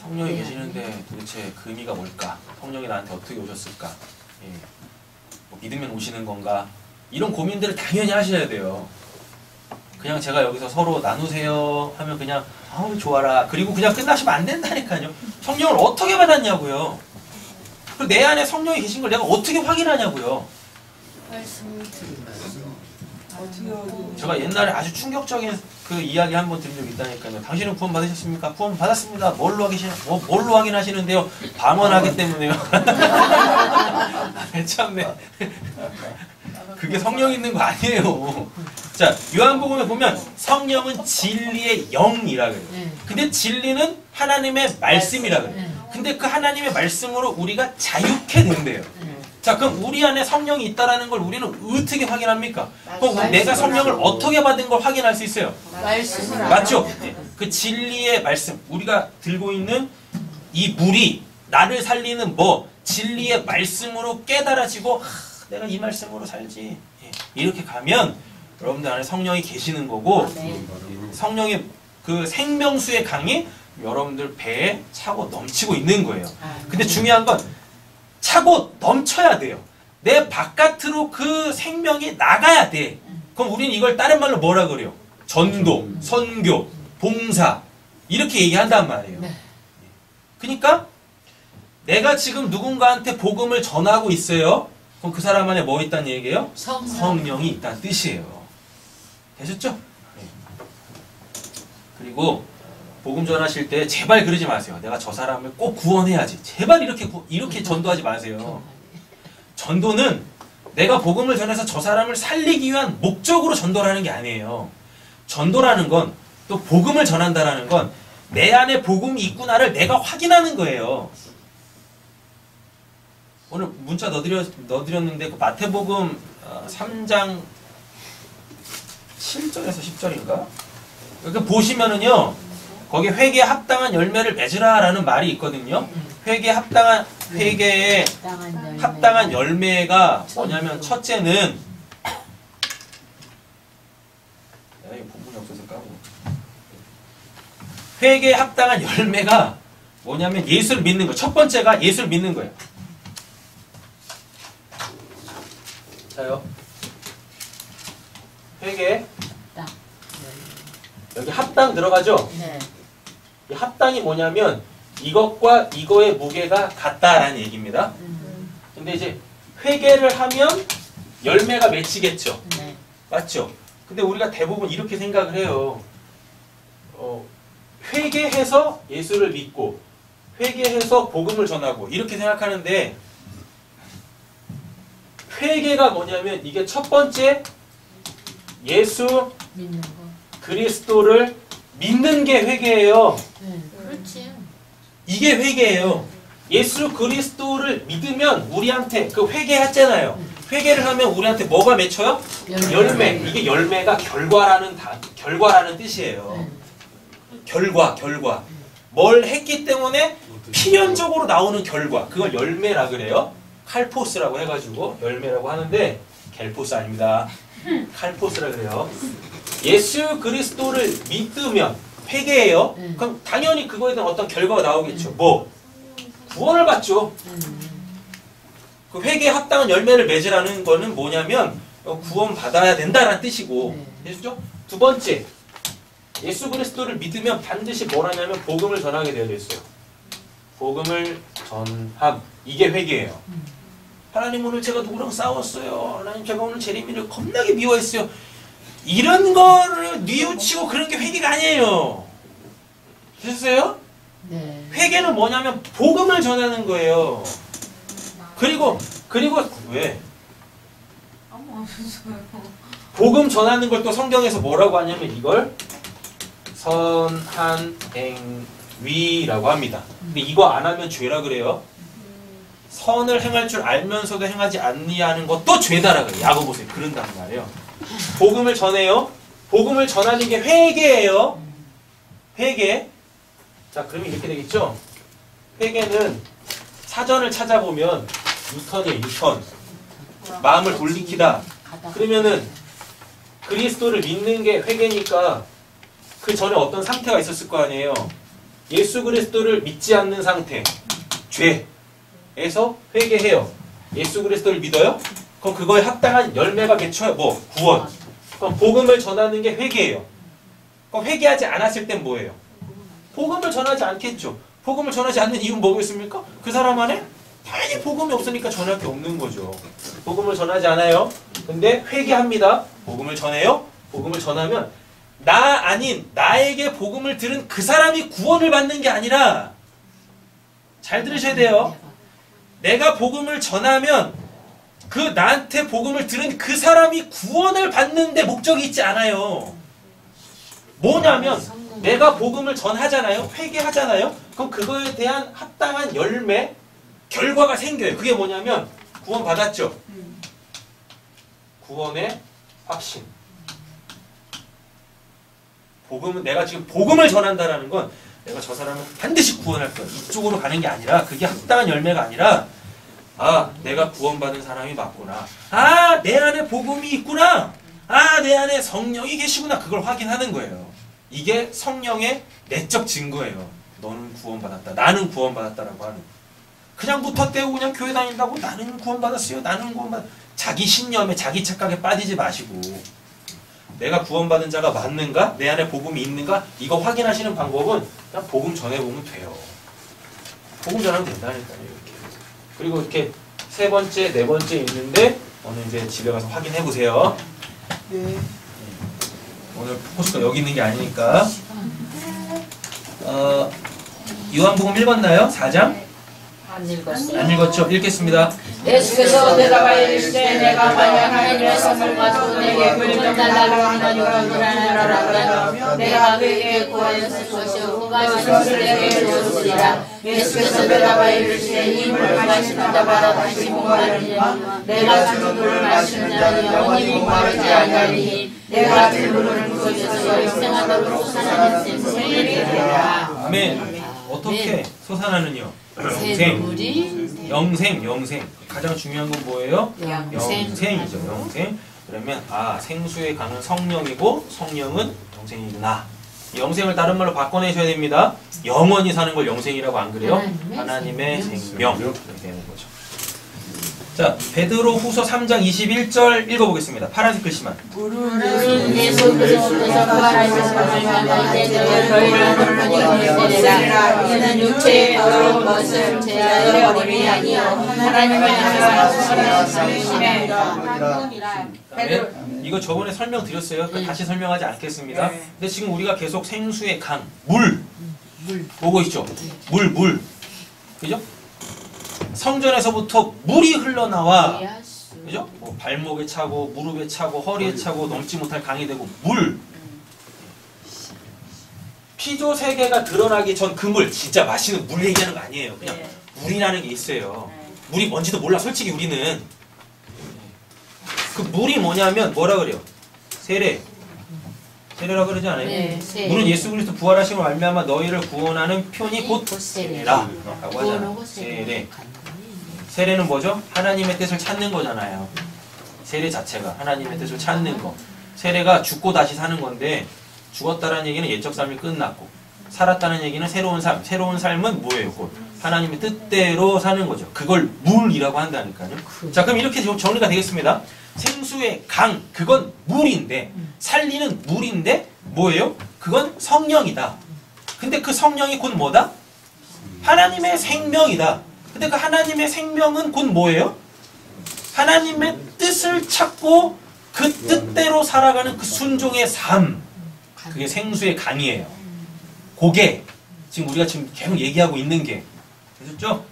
성령이 계시는데 도대체 그 의미가 뭘까? 성령이 나한테 어떻게 오셨을까? 예. 뭐 믿으면 오시는 건가? 이런 고민들을 당연히 하셔야 돼요. 그냥 제가 여기서 서로 나누세요 하면 그냥 아우 좋아라. 그리고 그냥 끝나시면 안 된다니까요. 성령을 어떻게 받았냐고요. 그리고 내 안에 성령이 계신 걸 내가 어떻게 확인하냐고요. 제가 옛날에 아주 충격적인 그 이야기 한번 들은 적이 있다니까요. 당신은 구원 받으셨습니까? 구원 받았습니다. 뭘로 확인하시는데요? 방언하기 때문에요. 참네. 그게 성령 있는 거 아니에요. 자, 요한복음에 보면 성령은 진리의 영이라 그래요. 근데 진리는 하나님의 말씀이라 그래요. 근데 그 하나님의 말씀으로 우리가 자유케 된대요. 자, 그럼 우리 안에 성령이 있다라는 걸 우리는 어떻게 확인합니까? 그럼 내가 성령을 어떻게 받은 걸 확인할 수 있어요? 맞죠? 그 진리의 말씀, 우리가 들고 있는 이 물이 나를 살리는 뭐 진리의 말씀으로 깨달아지고 내가 이 말씀으로 살지. 예, 이렇게 가면 여러분들 안에 성령이 계시는 거고 성령의 그 생명수의 강이 여러분들 배에 차고 넘치고 있는 거예요. 근데 중요한 건 차고 넘쳐야 돼요. 내 바깥으로 그 생명이 나가야 돼. 그럼 우리는 이걸 다른 말로 뭐라 그래요? 전도, 선교, 봉사 이렇게 얘기한단 말이에요. 그러니까 내가 지금 누군가한테 복음을 전하고 있어요. 그럼 그 사람 안에 뭐 있다는 얘기예요? 성령이 있다는 뜻이에요. 되셨죠? 네. 그리고 복음 전하실 때 제발 그러지 마세요. 내가 저 사람을 꼭 구원해야지. 제발 이렇게 전도하지 마세요. 전도는 내가 복음을 전해서 저 사람을 살리기 위한 목적으로 전도를 하는 게 아니에요. 전도라는 건 또 복음을 전한다라는 건 내 안에 복음이 있구나를 내가 확인하는 거예요. 오늘 문자 넣어드렸는데 그 마태복음 3장 7절에서 10절인가? 여기 보시면은요. 거기 회개에 합당한 열매를 맺으라라는 말이 있거든요. 회개에 합당한 열매가 뭐냐면 첫째는 부분이 없어서 까고 회개에 합당한 열매가 뭐냐면 예수를 믿는 거예요. 첫 번째가 예수를 믿는 거예요. 자요. 회개 여기 합당 들어가죠? 네. 이 합당이 뭐냐면 이것과 이거의 무게가 같다라는 얘기입니다. 근데 이제 회개를 하면 열매가 맺히겠죠. 네. 맞죠? 근데 우리가 대부분 이렇게 생각을 해요. 회개해서 예수를 믿고 회개해서 복음을 전하고 이렇게 생각하는데 회개가 뭐냐면 이게 첫 번째 예수 믿는 거. 그리스도를 믿는 게 회개예요. 네. 그렇지. 이게 회개예요. 예수 그리스도를 믿으면 우리한테 그 회개했잖아요. 회개를 하면 우리한테 뭐가 맺혀요? 열매. 이게 열매가 결과라는 뜻이에요. 결과. 뭘 했기 때문에 필연적으로 나오는 결과. 그걸 열매라 그래요. 칼포스라고 해가지고 열매라고 하는데 겔포스 아닙니다. 칼포스라 그래요. 예수 그리스도를 믿으면 회개예요. 그럼 당연히 그거에 대한 어떤 결과가 나오겠죠. 뭐? 구원을 받죠. 그 회개에 합당한 열매를 맺으라는 거는 뭐냐면 구원 받아야 된다라는 뜻이고. 됐죠? 두 번째, 예수 그리스도를 믿으면 반드시 뭘 하냐면 복음을 전하게 되어 있어요. 복음을 전함. 이게 회개예요. 하나님 오늘 제가 누구랑 싸웠어요. 하나님 제가 오늘 제레미를 겁나게 미워했어요. 이런 거를 뉘우치고 그런 게 회개가 아니에요. 됐어요? 네. 회개는 뭐냐면 복음을 전하는 거예요. 그리고 왜? 복음 전하는 걸 또 성경에서 뭐라고 하냐면 이걸 선한 행위라고 합니다. 근데 이거 안 하면 죄라 그래요. 선을 행할 줄 알면서도 행하지 않니하는 것도 죄다라 그래요. 야고보서에 그런단 말이에요. 복음을 전해요. 복음을 전하는 게 회개예요. 회개. 자, 그러면 이렇게 되겠죠? 회개는 사전을 찾아보면 유턴이에요. 유턴. 마음을 돌이키다. 그러면은 그리스도를 믿는 게 회개니까 그 전에 어떤 상태가 있었을 거 아니에요. 예수 그리스도를 믿지 않는 상태. 죄에서 회개해요. 예수 그리스도를 믿어요? 그럼 그거에 합당한 열매가 맺혀요. 뭐? 구원. 그럼 복음을 전하는 게 회개예요. 그럼 회개하지 않았을 땐 뭐예요? 복음을 전하지 않겠죠. 복음을 전하지 않는 이유는 뭐겠습니까? 그 사람 안에 당연히 복음이 없으니까 전할 게 없는 거죠. 복음을 전하지 않아요. 근데 회개합니다. 복음을 전해요. 복음을 전하면 나 아닌 나에게 복음을 들은 그 사람이 구원을 받는 게 아니라 잘 들으셔야 돼요. 내가 복음을 전하면 그 나한테 복음을 들은 그 사람이 구원을 받는데 목적이 있지 않아요. 뭐냐면 내가 복음을 전하잖아요. 회개하잖아요. 그럼 그거에 대한 합당한 열매, 결과가 생겨요. 그게 뭐냐면 구원 받았죠. 구원의 확신. 복음은 내가 지금 복음을 전한다라는 건 내가 저 사람은 반드시 구원할 거야. 이쪽으로 가는 게 아니라 그게 합당한 열매가 아니라 아, 내가 구원받은 사람이 맞구나. 아, 내 안에 복음이 있구나. 아, 내 안에 성령이 계시구나. 그걸 확인하는 거예요. 이게 성령의 내적 증거예요. 너는 구원받았다. 나는 구원받았다라고 하는. 그냥 붙었대고 그냥 교회 다닌다고 나는 구원받았어요. 나는 구원받았어요. 자기 신념에 자기 착각에 빠지지 마시고 내가 구원받은 자가 맞는가? 내 안에 복음이 있는가? 이거 확인하시는 방법은 그냥 복음 전해보면 돼요. 복음 전하면 된다니까요. 이렇게. 그리고 이렇게 세 번째, 네 번째 있는데 오늘 이제 집에 가서 확인해 보세요. 네. 오늘 포스가 여기 있는 게 아니니까. 요한복음 읽었나요? 4장? 안 읽었어요. 안 읽었죠? 읽겠습니다. 예수께서 대답하여 이르시되 내가 만약 하나님의 선물 가지고 내게 물좀 달라고 하나님과 불안하라면 내가 그에게 구하였을 것이요 그가 선물을 내게 주었으리라. 예수께서 대답하여 이르시되 이 물을 마시는 자마다 다시 목마르리니 내가 주는 물을 마시는 자는 영원히 목마르지 아니하리니 내가 주 물을 부어줘서 영생하도록 솟아나는 생수를 이르리라. 아멘. 어떻게 솟아나는요? 영생. 가장 중요한 건 뭐예요? 영생이죠. 영생. 그러면 생수의 강은 성령이고 성령은 영생이구나. 영생을 다른 말로 바꿔내셔야 됩니다. 영원히 사는 걸 영생이라고 안 그래요? 하나님의 생명. 이렇게 되는 거죠. 자, 베드로 후서 3장 21절 읽어보겠습니다. 파란색 글씨만. 우리는 예수 그리스도께서 부활하셔서 말미암아 이제 저희를 돌보시리라. 이는 육체의 더러운 것을 제자의 어림이 아니요 하나님을 향하여 삼으심에. 이거 저번에 설명드렸어요. 그러니까 다시 설명하지 않겠습니다. 근데 지금 우리가 계속 생수의 강, 물 보고 있죠? 물. 그죠? 성전에서부터 물이 흘러나와, 그죠? 뭐 발목에 차고, 무릎에 차고, 허리에 차고, 넘지 못할 강이 되고, 물. 피조 세계가 드러나기 전 그 물, 진짜 마시는 물 얘기하는 거 아니에요. 그냥 물이라는 게 있어요. 물이 뭔지도 몰라, 솔직히 우리는. 그 물이 뭐냐면, 뭐라 그래요? 세례라고 그러지 않아요? 네, 물은 예수 그리스도 부활하심을 알미암아 너희를 구원하는 표니 곧 세례라 라고 하잖아요. 세례는 뭐죠? 하나님의 뜻을 찾는 거잖아요. 세례 자체가 하나님의 뜻을 찾는 거. 세례가 죽고 다시 사는 건데 죽었다는 얘기는 옛적 삶이 끝났고 살았다는 얘기는 새로운 삶. 새로운 삶은 뭐예요? 곧 하나님의 뜻대로 사는 거죠. 그걸 물이라고 한다니까요. 자, 그럼 이렇게 정리가 되겠습니다. 생수의 강, 그건 물인데 살리는 물인데 뭐예요? 그건 성령이다. 근데 그 성령이 곧 뭐다? 하나님의 생명이다. 근데 그 하나님의 생명은 곧 뭐예요? 하나님의 뜻을 찾고 그 뜻대로 살아가는 그 순종의 삶. 그게 생수의 강이에요. 그게 지금 우리가 지금 계속 얘기하고 있는 게 되셨죠?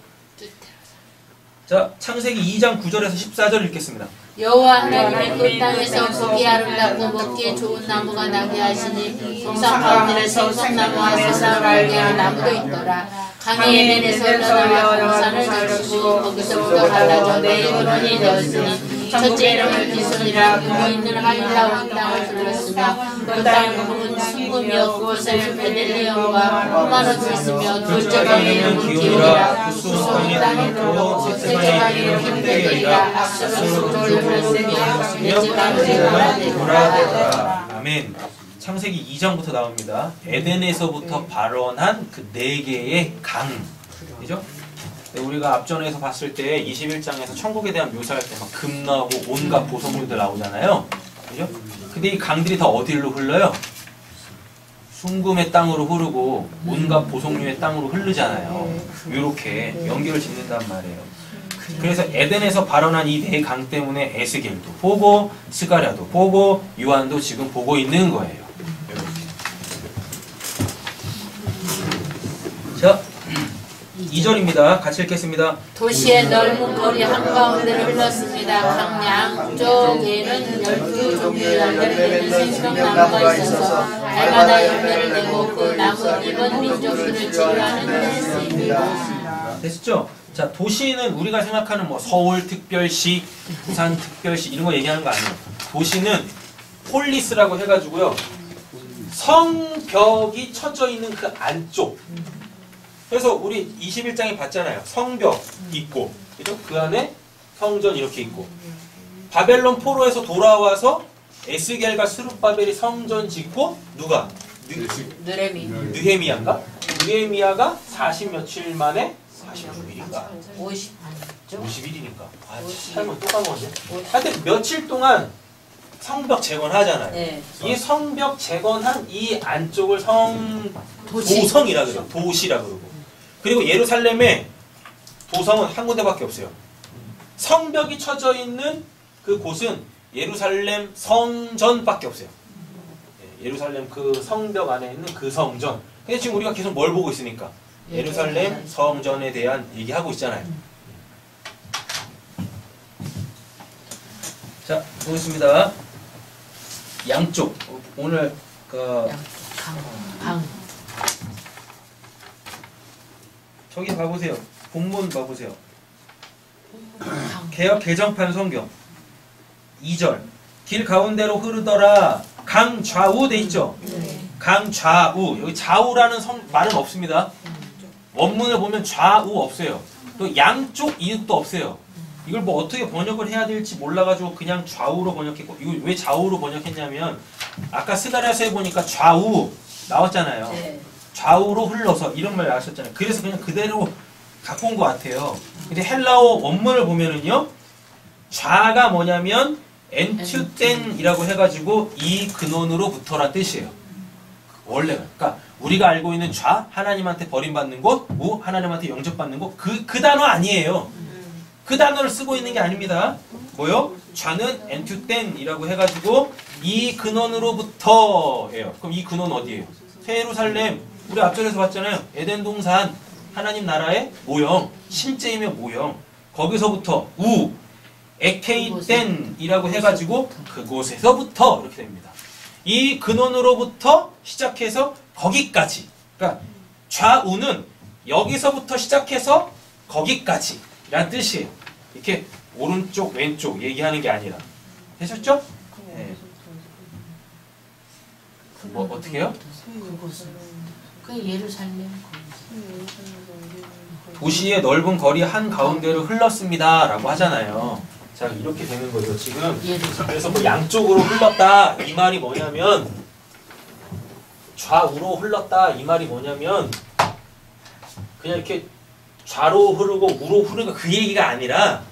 자, 창세기 2장 9절에서 14절 읽겠습니다. 여호와 하나님이 그 땅에서 보기 아름답고 먹기에 좋은 나무가 나게 하시니 동산 가운데에서 성나무와 세상을 알게 할 나무도 있더라. 강이 예멘에서 흘러나와 동산을 적시고 거기서부터 갈라져 네 근원이 되었으니 첫째 이름을 기손이라 그거 있는 할라온 땅을 불렀으며 그 땅은 굵은 순금이었고 그곳에는 베들레헴과 호마노도 있으며 둘째가 이름은 기울이라 구스온 땅에 들어오고 셋째가 이름은 힘들이라 앞서서 돌을 불렀으며 넷째가 돌아되더라. 아멘. 창세기 2장부터 나옵니다. 에덴에서부터 발원한 그 네 개의 강. 그죠? 우리가 앞전에서 봤을 때 21장에서 천국에 대한 묘사할 때 막 금 나오고 온갖 보석물들 나오잖아요. 그죠? 근데 이 강들이 다 어디로 흘러요? 순금의 땅으로 흐르고 온갖 보석류의 땅으로 흐르잖아요. 이렇게 연결을 짓는단 말이에요. 그래서 에덴에서 발원한 이 네 강 때문에 에스겔도 보고 스가랴도 보고 요한도 지금 보고 있는 거예요. 자, 2절입니다. 같이 읽겠습니다. 도시의 넓은 거리 한가운데를 흘렀습니다. 강 양쪽에는 12종류의 열매를 내는 생명나무가 있어서 달마다 열매를 내고 그 나뭇잎은 민족들을 치료하는 데에 쓰입니다. 됐죠? 자, 도시는 우리가 생각하는 뭐 서울특별시, 부산특별시 이런 거 얘기하는 거 아니에요. 도시는 폴리스라고 해가지고요. 성벽이 쳐져 있는 그 안쪽. 그래서 우리 21장에 봤잖아요. 성벽 있고 그죠? 그 안에 성전 이렇게 있고 바벨론 포로에서 돌아와서 에스겔과 스룹바벨이 성전 짓고 누가? 느레미. 느헤미야인가? 느헤미야가 40 며칠 만에 46일인가? 50. 51일인가? 아, 설마 또 까먹었네. 하여튼 며칠 동안 성벽 재건하잖아요. 네. 이 성벽 재건한 이 안쪽을 도시. 도성이라 그래요. 도시라 그러고. 그리고 예루살렘에 도성은 한 군데밖에 없어요. 성벽이 쳐져 있는 그 곳은 예루살렘 성전밖에 없어요. 예루살렘 그 성벽 안에 있는 그 성전. 근데 지금 우리가 계속 뭘 보고 있으니까? 예루살렘 성전에 대한 얘기하고 있잖아요. 자, 보겠습니다. 양쪽. 오늘 그 방. 저기 봐보세요. 본문 봐보세요. 개역 개정판 성경 2절 길 가운데로 흐르더라 강 좌우 돼 있죠. 강 좌우. 여기 좌우라는 말은 없습니다. 원문을 보면 좌우 없어요. 또 양쪽 이웃도 없어요. 이걸 뭐 어떻게 번역을 해야 될지 몰라가지고 그냥 좌우로 번역했고, 이거 왜 좌우로 번역했냐면 아까 스가랴서에 보니까 좌우 나왔잖아요. 네. 좌우로 흘러서 이런 말 나왔었잖아요. 그래서 그냥 그대로 갖고 온 것 같아요. 근데 헬라어 원문을 보면은요, 좌가 뭐냐면 엔튜텐이라고 해가지고 이 근원으로부터라 뜻이에요. 원래가. 그러니까 우리가 알고 있는 좌, 하나님한테 버림받는 곳, 우, 하나님한테 영접받는 곳, 그 단어 아니에요. 그 단어를 쓰고 있는 게 아닙니다. 뭐요? 좌는 엔튜텐이라고 해가지고 이 근원으로부터예요. 그럼 이 근원 어디예요? 새 예루살렘. 우리 앞절에서 봤잖아요. 에덴 동산, 하나님 나라의 모형, 실제임의 모형. 거기서부터 우, 에케이텐이라고 해가지고 그곳에서부터 이렇게 됩니다. 이 근원으로부터 시작해서 거기까지. 그러니까 좌우는 여기서부터 시작해서 거기까지 라는 뜻이에요. 이렇게 오른쪽 왼쪽 얘기하는 게 아니라. 되셨죠? 네. 뭐 어떻게 해요? 그곳은 그 예루살렘 도시의 넓은 거리 한가운데로 흘렀습니다 라고 하잖아요. 자, 이렇게 되는 거죠 지금. 그래서 뭐 양쪽으로 흘렀다 이 말이 뭐냐면, 좌우로 흘렀다 이 말이 뭐냐면 그냥 이렇게 좌로 흐르고 우로 흐르고 그 얘기가 아니라,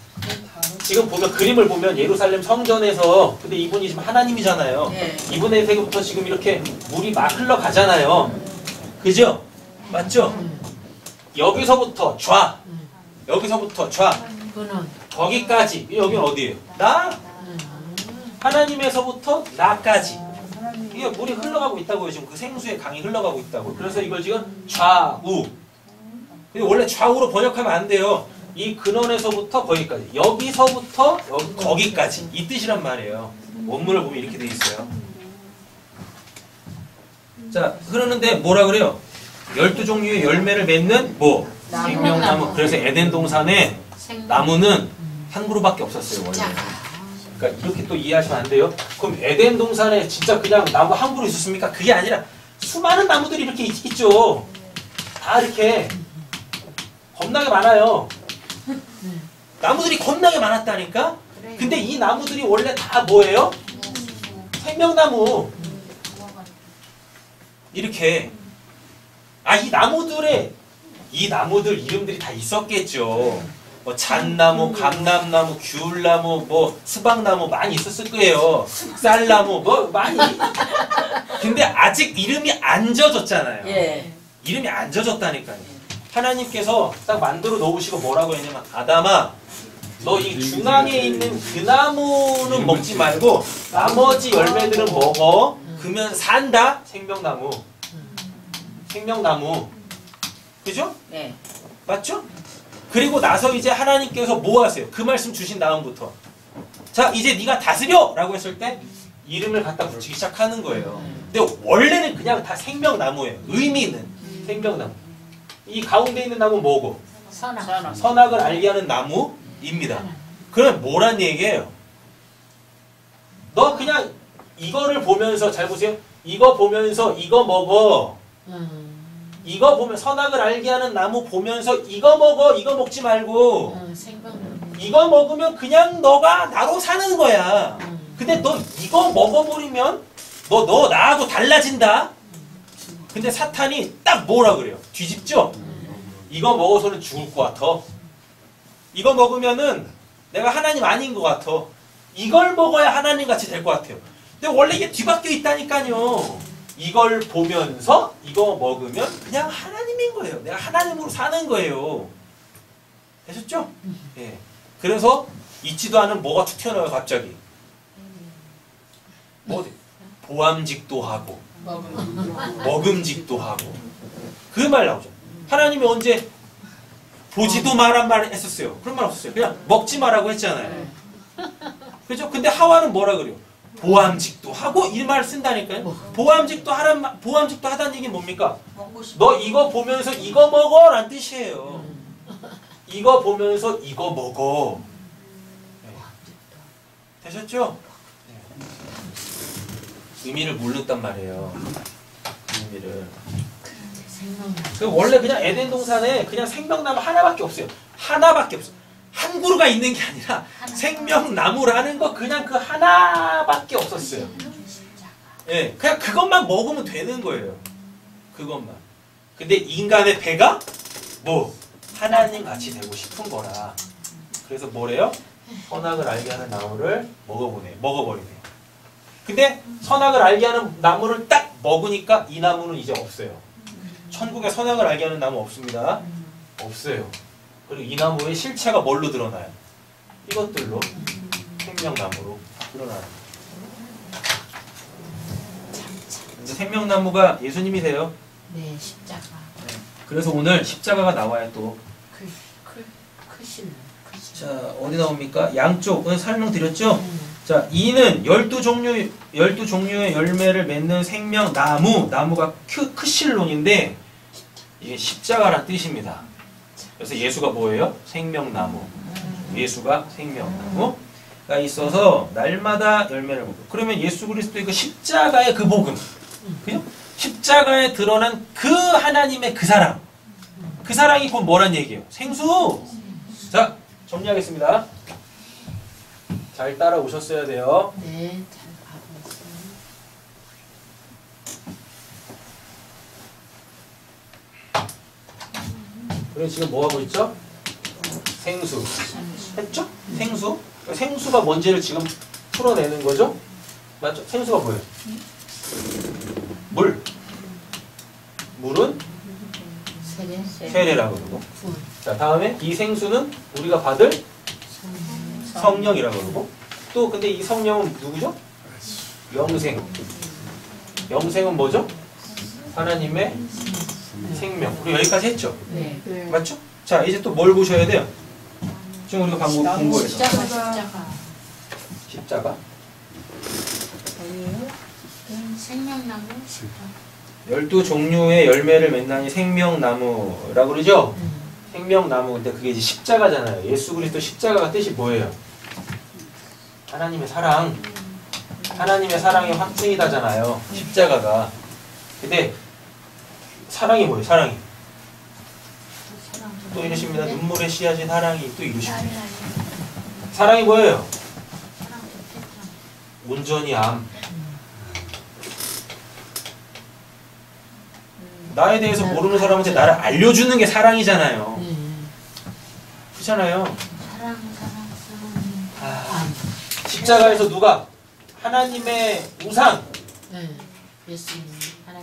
지금 보면 그림을 보면 예루살렘 성전에서, 근데 이분이 지금 하나님이잖아요. 네. 이분에게부터 지금 이렇게 물이 막 흘러가잖아요. 그죠? 맞죠? 여기서부터 좌, 여기서부터 좌, 그는 거기까지. 여기는 어디예요? 나? 하나님에서부터 나까지. 이게 물이 흘러가고 있다고요. 지금 그 생수의 강이 흘러가고 있다고. 그래서 이걸 지금 좌우. 근데 원래 좌우로 번역하면 안 돼요. 이 근원에서부터 거기까지. 여기서부터 거기까지. 이 뜻이란 말이에요. 원문을 보면 이렇게 돼 있어요. 자, 그러는데 뭐라 그래요? 12종류의 열매를 맺는 뭐? 생명나무. 그래서 에덴 동산에 나무는 한 그루밖에 없었어요, 원래. 그러니까 이렇게 또 이해하시면 안 돼요. 그럼 에덴 동산에 진짜 그냥 나무 한 그루 있었습니까? 그게 아니라 수많은 나무들이 이렇게 있죠. 다 이렇게 겁나게 많아요. 나무들이 겁나게 많았다니까? 근데 이 나무들이 원래 다 뭐예요? 생명나무. 이렇게. 아, 이 나무들 이름들이 다 있었겠죠. 뭐 잣나무, 감람나무, 귤나무, 뭐 수박나무 많이 있었을 거예요. 쌀나무 뭐 많이. 근데 아직 이름이 안 져졌잖아요. 예. 이름이 안 져졌다니까요. 하나님께서 딱 만들어 놓으시고 뭐라고 했냐면, 아담아, 너 이 중앙에 있는 그 나무는 먹지 말고 나머지 열매들은 먹어. 그러면 산다. 생명나무. 생명나무. 그죠? 네. 맞죠? 그리고 나서 이제 하나님께서 뭐 하세요? 그 말씀 주신 다음부터, 자, 이제 네가 다스려! 라고 했을 때 이름을 갖다 붙이기 시작하는 거예요. 근데 원래는 그냥 다 생명나무예요. 의미 있는 생명나무. 이 가운데 있는 나무는 뭐고? 선악. 선악을 알게 하는 나무입니다. 그러면 뭐란 얘기예요? 너 그냥 이거를 보면서, 잘 보세요. 이거 보면서 이거 먹어. 이거 보면 선악을 알게 하는 나무 보면서 이거 먹어 이거 먹지 말고 생명나무. 이거 먹으면 그냥 너가 나로 사는 거야. 근데 너 이거 먹어버리면 너 나하고 달라진다. 근데 사탄이 딱 뭐라 그래요? 뒤집죠? 이거 먹어서는 죽을 것 같아. 이거 먹으면은 내가 하나님 아닌 것 같아. 이걸 먹어야 하나님 같이 될 것 같아요. 근데 원래 이게 뒤바뀌어 있다니까요. 이걸 보면서 이거 먹으면 그냥 하나님인 거예요. 내가 하나님으로 사는 거예요. 되셨죠? 예. 그래서 있지도 않은 뭐가 툭 튀어나와요 갑자기. 뭐 보암직도 하고 먹음직도 하고 그 말 나오죠. 하나님이 언제 보지도 마란 말 했었어요. 그런 말 없었어요. 그냥 먹지 마라고 했잖아요. 그죠? 근데 하와는 뭐라 그래요? 보암직도 하고 이 말 쓴다니까요. 보암직도 하다는 얘기는 뭡니까? 너 이거 보면서 이거 먹어 라는 뜻이에요. 이거 보면서 이거 먹어. 네. 되셨죠? 네. 의미를 모른단 말이에요. 의미를. 그 원래 그냥 에덴 동산에 그냥 생명나무 하나밖에 없어요. 하나밖에 없어. 한 그루가 있는 게 아니라 생명나무라는 거 그냥 그 하나밖에 없었어요. 예, 그냥 그것만 먹으면 되는 거예요. 그것만. 근데 인간의 배가 뭐 하나님 같이 되고 싶은 거라. 그래서 뭐래요? 선악을 알게 하는 나무를 먹어버리네요. 근데 선악을 알게 하는 나무를 딱 먹으니까 이 나무는 이제 없어요. 천국에 선악을 알게 하는 나무 없습니다. 없어요. 그리고 이 나무의 실체가 뭘로 드러나요? 이것들로 생명나무로 드러나요. 이제 생명나무가 예수님이세요. 네, 십자가. 그래서 오늘 십자가가 나와요 또. 크신. 자 어디 나옵니까? 양쪽 설명드렸죠? 자 이는 12종류의 열매를 맺는 생명나무, 나무가 크실론인데 이게 십자가란 뜻입니다. 그래서 예수가 뭐예요? 생명나무. 예수가 생명나무가 있어서 날마다 열매를 먹고. 그러면 예수 그리스도의 그 십자가의 그 복음, 그죠? 십자가에 드러난 그 하나님의 그 사랑, 그 사랑이 곧 뭐란 얘기예요? 생수. 자 정리하겠습니다. 잘 따라오셨어야 돼요. 네, 잘 가고 있어요. 그래서 지금 뭐 하고 있죠? 생수. 했죠? 생수. 생수가 뭔지를 지금 풀어내는 거죠? 맞죠? 생수가 뭐예요? 물. 물은 세례라고 그러고. 자, 다음에 이 생수는 우리가 받을 성령이라고 그러고. 또 근데 이 성령은 누구죠? 영생. 영생은 뭐죠? 하나님의 생명. 우리 여기까지 했죠? 네. 맞죠? 자, 이제 또 뭘 보셔야 돼요? 지금 우리가 방금 공부해서 십자가. 생명나무. 12종류의 열매를 맺나니 생명나무라고 그러죠? 생명나무. 근데 그게 이제 십자가잖아요. 예수 그리스도 십자가가 뜻이 뭐예요? 하나님의 사랑. 하나님의 사랑의 확증이다잖아요. 십자가가. 근데 사랑이 뭐예요? 사랑이. 또 이러십니다. 눈물의 씨앗인 사랑이 또 이러십니다. 사랑이 뭐예요? 온전히 암. 나에 대해서 모르는 사람한테 나를 알려주는 게 사랑이잖아요. 그렇잖아요. 십자가에서 누가? 하나님의 우상. 네. 예수님.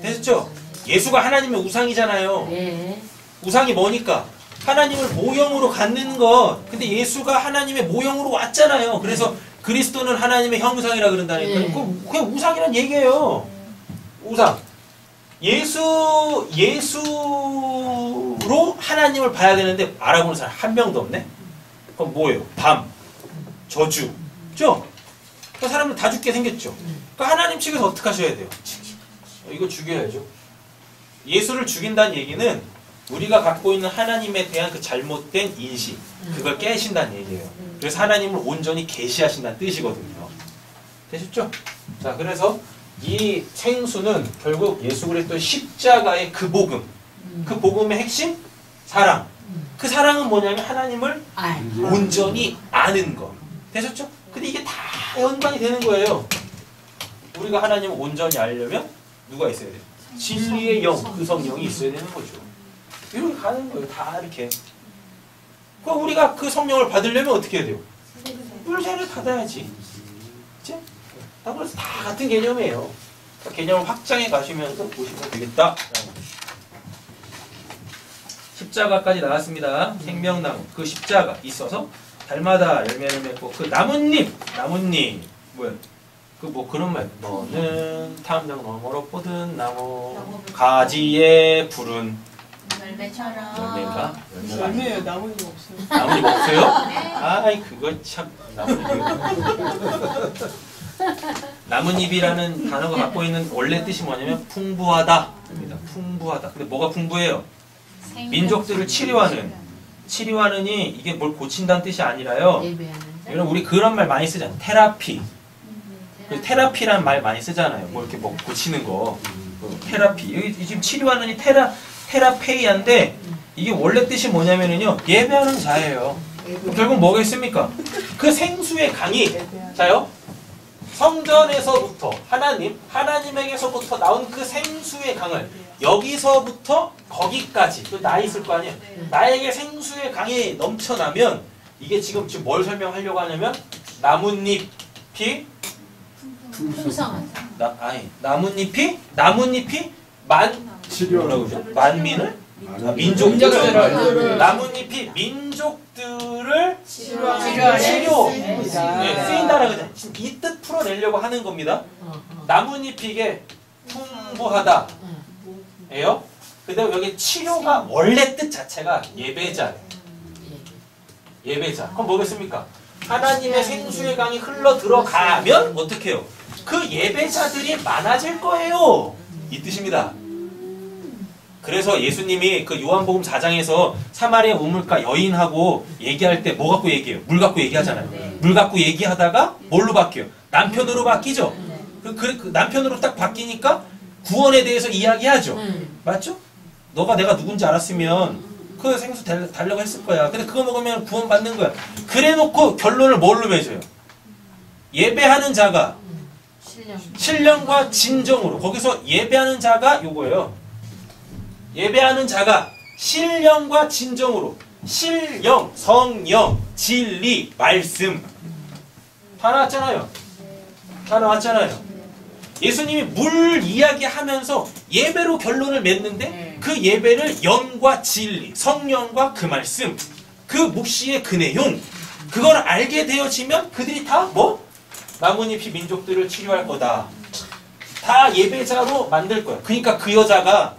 됐죠? 예수가 하나님의 우상이잖아요. 네. 우상이 뭐니까? 하나님을 모형으로 갖는 것. 근데 예수가 하나님의 모형으로 왔잖아요. 그래서 그리스도는 하나님의 형상이라 그런다니까요. 네. 그냥 우상이란 얘기예요. 우상. 예수로 하나님을 봐야 되는데 알아보는 사람 한 명도 없네? 그럼 뭐예요? 밤, 저주, 그죠? 그 사람들 다 죽게 생겼죠? 그러니까 하나님 측에서 어떻게 하셔야 돼요? 이거 죽여야죠. 예수를 죽인다는 얘기는 우리가 갖고 있는 하나님에 대한 그 잘못된 인식, 그걸 깨신다는 얘기예요. 그래서 하나님을 온전히 계시하신다는 뜻이거든요. 되셨죠? 자, 그래서 이 생수는 결국 예수 그리스도의 십자가의 그 복음, 그 복음의 핵심? 사랑. 그 사랑은 뭐냐면 하나님을 온전히 아는 거. 되셨죠? 근데 이게 다 연관이 되는 거예요. 우리가 하나님을 온전히 알려면 누가 있어야 돼요? 진리의 영, 그 성령이 있어야 되는 거죠. 이렇게 가는 거예요. 다 이렇게. 그럼 우리가 그 성령을 받으려면 어떻게 해야 돼요? 물세를 받아야지. 그치? 그래서 다 같은 개념이에요. 그러니까 개념을 확장해 가시면서 보시면 되겠다. 십자가까지 나왔습니다. 생명나무. 그 십자가 있어서 달마다 열매를 맺고 그 나뭇잎 뭐야? 그 뭐 그런 말. 너는 탐정 너머로 뻗은 나무 가지에 푸른 열매처럼. 열매인가? 열매가 아니에요. 열매예요. 나뭇잎 없어요. 나뭇잎 없어요? 아이 그거 참 나뭇잎이라는 단어가 갖고 있는 원래 뜻이 뭐냐면 풍부하다입니다. 풍부하다. 근데 뭐가 풍부해요? 민족들을 치료하느니 이게 뭘 고친다는 뜻이 아니라요. 여러분 우리 그런 말 많이 쓰잖아요. 테라피. 그 테라피라는 말 많이 쓰잖아요. 뭐 이렇게 뭐 고치는 거. 테라피. 여기 지금 치료하느니 테라페이아인데 이게 원래 뜻이 뭐냐면은요. 예배하는 자예요. 결국 뭐겠습니까? 그 생수의 강이 자요. 성전에서부터 하나님에게서부터 나온 그 생수의 강을 여기서부터 거기까지 또 나 있을 거 아니에요. 나에게 생수의 강이 넘쳐나면 이게 지금 뭘 설명하려고 하냐면 나뭇잎이 풍성하다. 나뭇잎이 치료라고 만민을 민족들을 나뭇잎이 민족들을 치료 쓰인다라고 하잖아요. 이 뜻 풀어내려고 하는 겁니다. 나뭇잎이 이게 풍부하다 예요. 그다음 여기 치료가 원래 뜻 자체가 예배자예요. 예배자. 그럼 뭐겠습니까? 하나님의 생수의 강이 흘러 들어가면 어떻게 해요? 그 예배자들이 많아질 거예요. 이 뜻입니다. 그래서 예수님이 그 요한복음 4장에서 사마리아 우물가 여인하고 얘기할 때 뭐 갖고 얘기해요? 물 갖고 얘기하잖아요. 물 갖고 얘기하다가 뭘로 바뀌어요? 남편으로 바뀌죠? 그 남편으로 딱 바뀌니까 구원에 대해서 이야기하죠. 맞죠? 너가 내가 누군지 알았으면 그 생수 달라고 했을 거야. 근데 그거 먹으면 구원 받는 거야. 그래 놓고 결론을 뭘로 맺어요? 예배하는 자가 신령과 진정으로. 거기서 예배하는 자가 요거예요. 예배하는 자가 신령과 진정으로. 신령, 성령, 진리, 말씀. 다 나왔잖아요. 다 나왔잖아요. 예수님이 물 이야기하면서 예배로 결론을 맺는데 그 예배를 영과 진리, 성령과 그 말씀, 그 묵시의 그 내용, 그걸 알게 되어지면 그들이 다 뭐? 나뭇잎이 민족들을 치료할 거다. 다 예배자로 만들 거야. 그러니까 그 여자가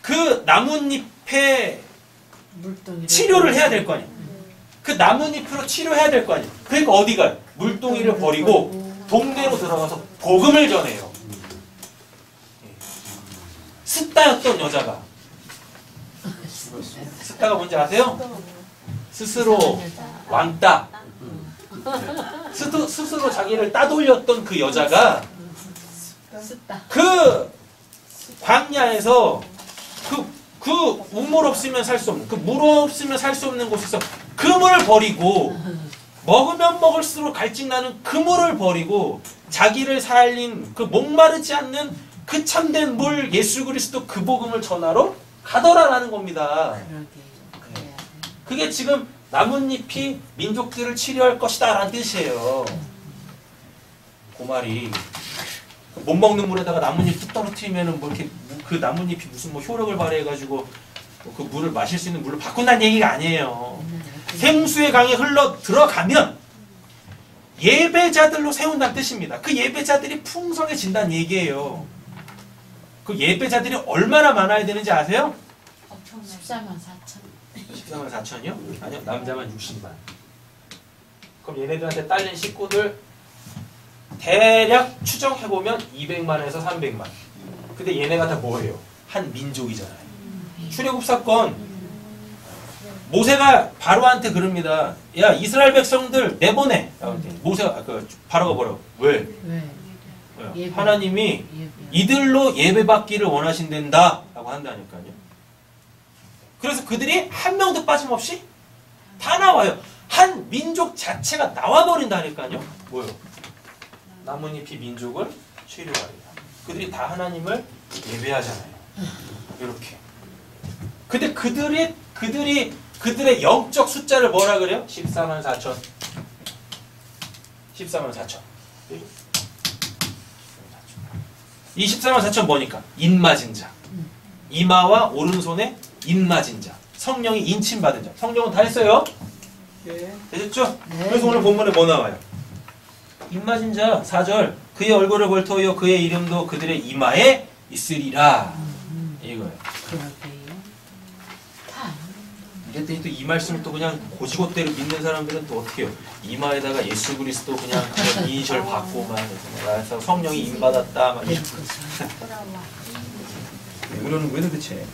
그 나뭇잎에 치료를 해야 될 거 아니야. 그 나뭇잎으로 치료해야 될 거 아니야. 그러니까 어디 가요? 물동이를 버리고 동네로 들어가서 복음을 전해요. 스타였던 여자가. 스타가 뭔지 아세요? 스스로 왕따. 스스로 자기를 따돌렸던 그 여자가 그 광야에서 그 우물 없으면 살 수 없는, 그 물 없으면 살 수 없는 곳에서 그 물을 버리고 먹으면 먹을수록 갈증나는 그 물을 버리고 자기를 살린 그 목마르지 않는 그 참된 물 예수 그리스도 그 복음을 전하러 가더라라는 겁니다. 그게 지금 나뭇잎이 민족들을 치료할 것이다 라는 뜻이에요. 그 말이 못 먹는 물에다가 나뭇잎 뚝 떨어뜨리면은 뭐 이렇게 그 나뭇잎이 무슨 뭐 효력을 발휘해가지고 그 물을 마실 수 있는 물로 바꾼다는 얘기가 아니에요. 생수의 강에 흘러 들어가면 예배자들로 세운다는 뜻입니다. 그 예배자들이 풍성해진다는 얘기예요. 그 예배자들이 얼마나 많아야 되는지 아세요? 14만 4천. 14만 4천이요? 아니요, 남자만 60만. 그럼 얘네들한테 딸린 식구들 대략 추정해보면 200만에서 300만. 근데 얘네가 다 뭐예요? 한 민족이잖아요. 출애굽 사건 모세가 바로한테 그럽니다. 야, 이스라엘 백성들 내보내. 모세가 바로가 뭐라고? 왜? 하나님이 이들로 예배받기를 원하신단다 라고 한다니까요. 그래서 그들이 한 명도 빠짐없이 다 나와요. 한 민족 자체가 나와버린다니까요. 뭐요? 나뭇잎이 민족을 치료하리라. 그들이 다 하나님을 예배하잖아요. 이렇게. 근데 그들의 영적 숫자를 뭐라 그래요? 14만 4천. 14만 4천. 이 14만 4천 뭐니까? 인맞은 자. 이마와 오른손에 인맞은 자. 성령이 인침받은 자. 성령은 다 했어요. 되셨죠? 그래서 오늘 본문에 뭐 나와요? 인맞은 자 4절. 그의 얼굴을 볼터이요 그의 이름도 그들의 이마에 있으리라. 이거예요. 이랬더니 또 이 말씀을 또 그냥 고지고대로 믿는 사람들은 또 어떻게 해요? 이마에다가 예수 그리스도 그냥 이니셜 받고만 해서 성령이 임받았다 막 이렇게. 왜 그러는 거예요 도대체?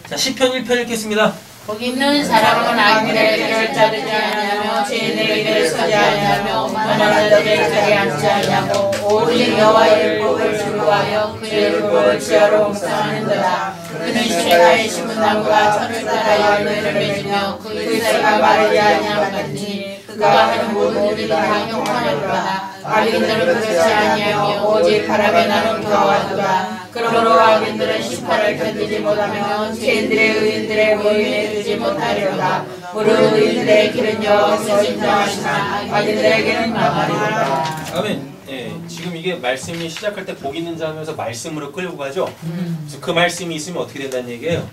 자, 시편 1편 읽겠습니다. 거기 있는 사람은 악인의 길을 따르지 아니하며 죄인의 길을 서지 아니하며 오만한 자들의 자리에 앉지 아니하고 오직 여호와의 율법을 즐거워하여 그의 율법을 지혜로 묵상하는도다. 그는 시내가에 심은 나무가 철을 따라 열매를 맺으며 그 사이가 마르지 아니하였더니 그가 하는 모든 일이 다 형통하노라. 악인들은 그렇지 아니하며 오직 바람에 나는 겨워하도다. 그러므로 악인들은 심판을 견디지 못하며 죄인들의 의인들의 모임에 들지 못하리로다. 무릇 의인들의 길은 여호와께서 인정하시나 악인들에게는 망하리로다. 아멘. 예, 지금 이게 말씀이 시작할 때 복 있는 자 하면서 말씀으로 끌고 가죠. 그래서 그 말씀이 있으면 어떻게 된다는 얘기예요?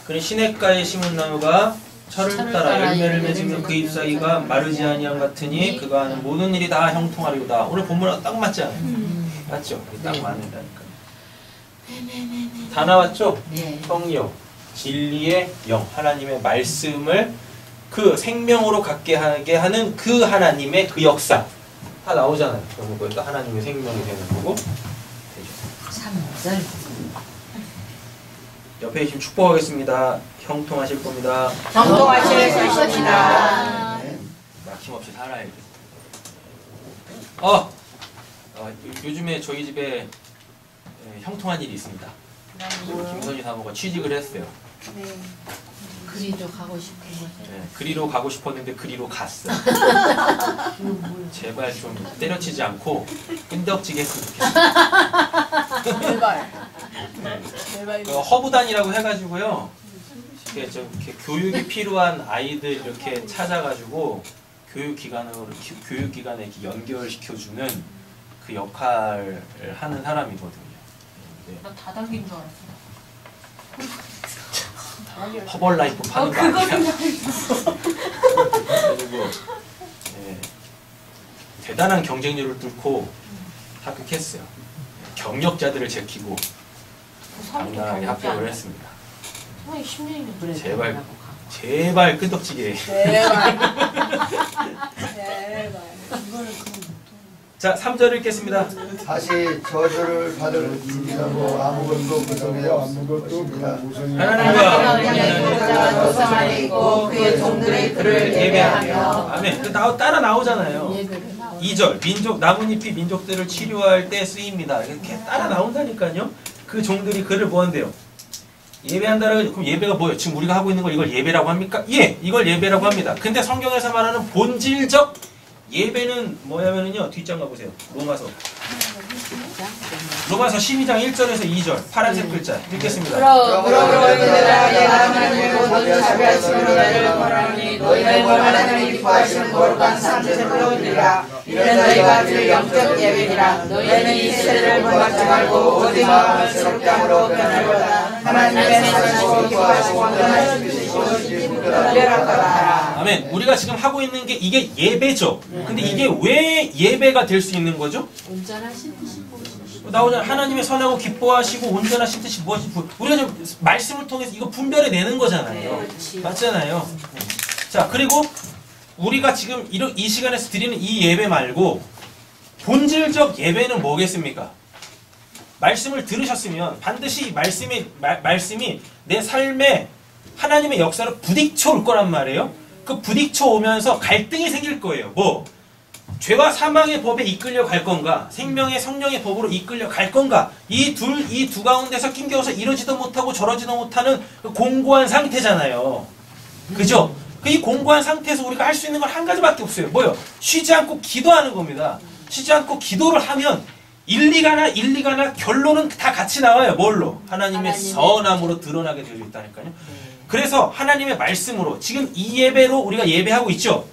그는 시냇가에 심은 나무가 철을 따라 열매를 맺으며 그 잎사귀가 마르지 아니함 같으니 그가 하는 모든 일이 다 형통하리로다. 오늘 본문은 딱 맞지 않아요? 맞죠? 딱 맞는다니까. 다 나왔죠? 성령, 진리의 영, 하나님의 말씀을 그 생명으로 갖게 하게 하는 그 하나님의 그 역사 다 나오잖아요. 그러면 그것도 하나님의 생명이 되는 거고 되죠. 3절. 옆에 계신 형통하겠습니다. 형통하실 겁니다. 형통하실 것입니다. 막힘없이 살아야 돼. 요즘에 저희 집에 형통한 일이 있습니다. 김선희 사모가 취직을 했어요. 그리로 가고 싶은 거죠. 네, 그리로 가고 싶었는데 그리로 갔어. 제발 좀 때려치지 않고 끈덕지게 했으면 좋겠어요. 제발. 허브단이라고 해가지고요. 이렇게 교육이 필요한 아이들 이렇게 찾아가지고 교육기관에 이렇게 연결시켜주는 그 역할을 하는 사람이거든요. 네. 나 다단계인 줄 알았어. 허벌라이프 파는 거 아니야? 그리고 대단한 경쟁률을 뚫고 합격했어요. 경력자들을 제키고 당당하게 합격을 했습니다. 제발 끈덕지게. 제발. 자, 3절 읽겠습니다. 다시 저주를 받을 일이라고 아무것도 구성에 없습니다. 하나님과 도성 안에 있고 그의 종들의 그를 예배하며. 아멘. 따라 나오잖아요. 2절 민족 나뭇잎이 민족들을 치료할 때 쓰입니다. 이렇게 따라 나온다니까요. 그 종들이 그를 뭐 한대요? 예배한다라고. 그럼 예배가 뭐예요? 지금 우리가 하고 있는 걸 이걸 예배라고 합니까? 예, 이걸 예배라고 합니다. 근데 성경에서 말하는 본질적 예배는 뭐냐면요. 뒷장 가보세요. 로마서 12장 1절에서 2절 파란색 글자 읽겠습니다. 그러므로 이들아 내가 하나님의 모든 자비하심으로 너희를 권하노니 너희를 하나님이 기뻐하시는 거룩한 산제를 드리라. 이는 너희가 들 영적 예배니라. 너희는 이 세대를 본받지 말고 오직 마음을 새롭게 함으로 변하려다. 하나님의 사랑으로 기뻐하시고 원하시고 싶으라. 아멘. 우리가 지금 하고 있는 게 이게 예배죠. 근데 이게 왜 예배가 될 수 있는 거죠? 온전하신 뜻이 나오잖아. 하나님의 선하고 기뻐하시고 온전하신 뜻이 무엇이 우리가 좀 말씀을 통해서 이거 분별해 내는 거잖아요. 맞잖아요. 자, 그리고 우리가 지금 이 시간에서 드리는 이 예배 말고 본질적 예배는 뭐겠습니까? 말씀을 들으셨으면 반드시 말씀이 내 삶에 하나님의 역사로 부딪혀 올 거란 말이에요. 그 부딪혀 오면서 갈등이 생길 거예요. 뭐? 죄와 사망의 법에 이끌려 갈 건가, 생명의 성령의 법으로 이끌려 갈 건가, 이 두 가운데서 낑겨서 이러지도 못하고 저러지도 못하는 그 공고한 상태잖아요. 그죠? 이 공고한 상태에서 우리가 할 수 있는 건 한 가지밖에 없어요. 뭐요? 쉬지 않고 기도하는 겁니다. 쉬지 않고 기도를 하면 일리가나 결론은 다 같이 나와요. 뭘로? 하나님의 선함으로 드러나게 되어 있다니까요. 그래서 하나님의 말씀으로 지금 이 예배로 우리가 예배하고 있죠.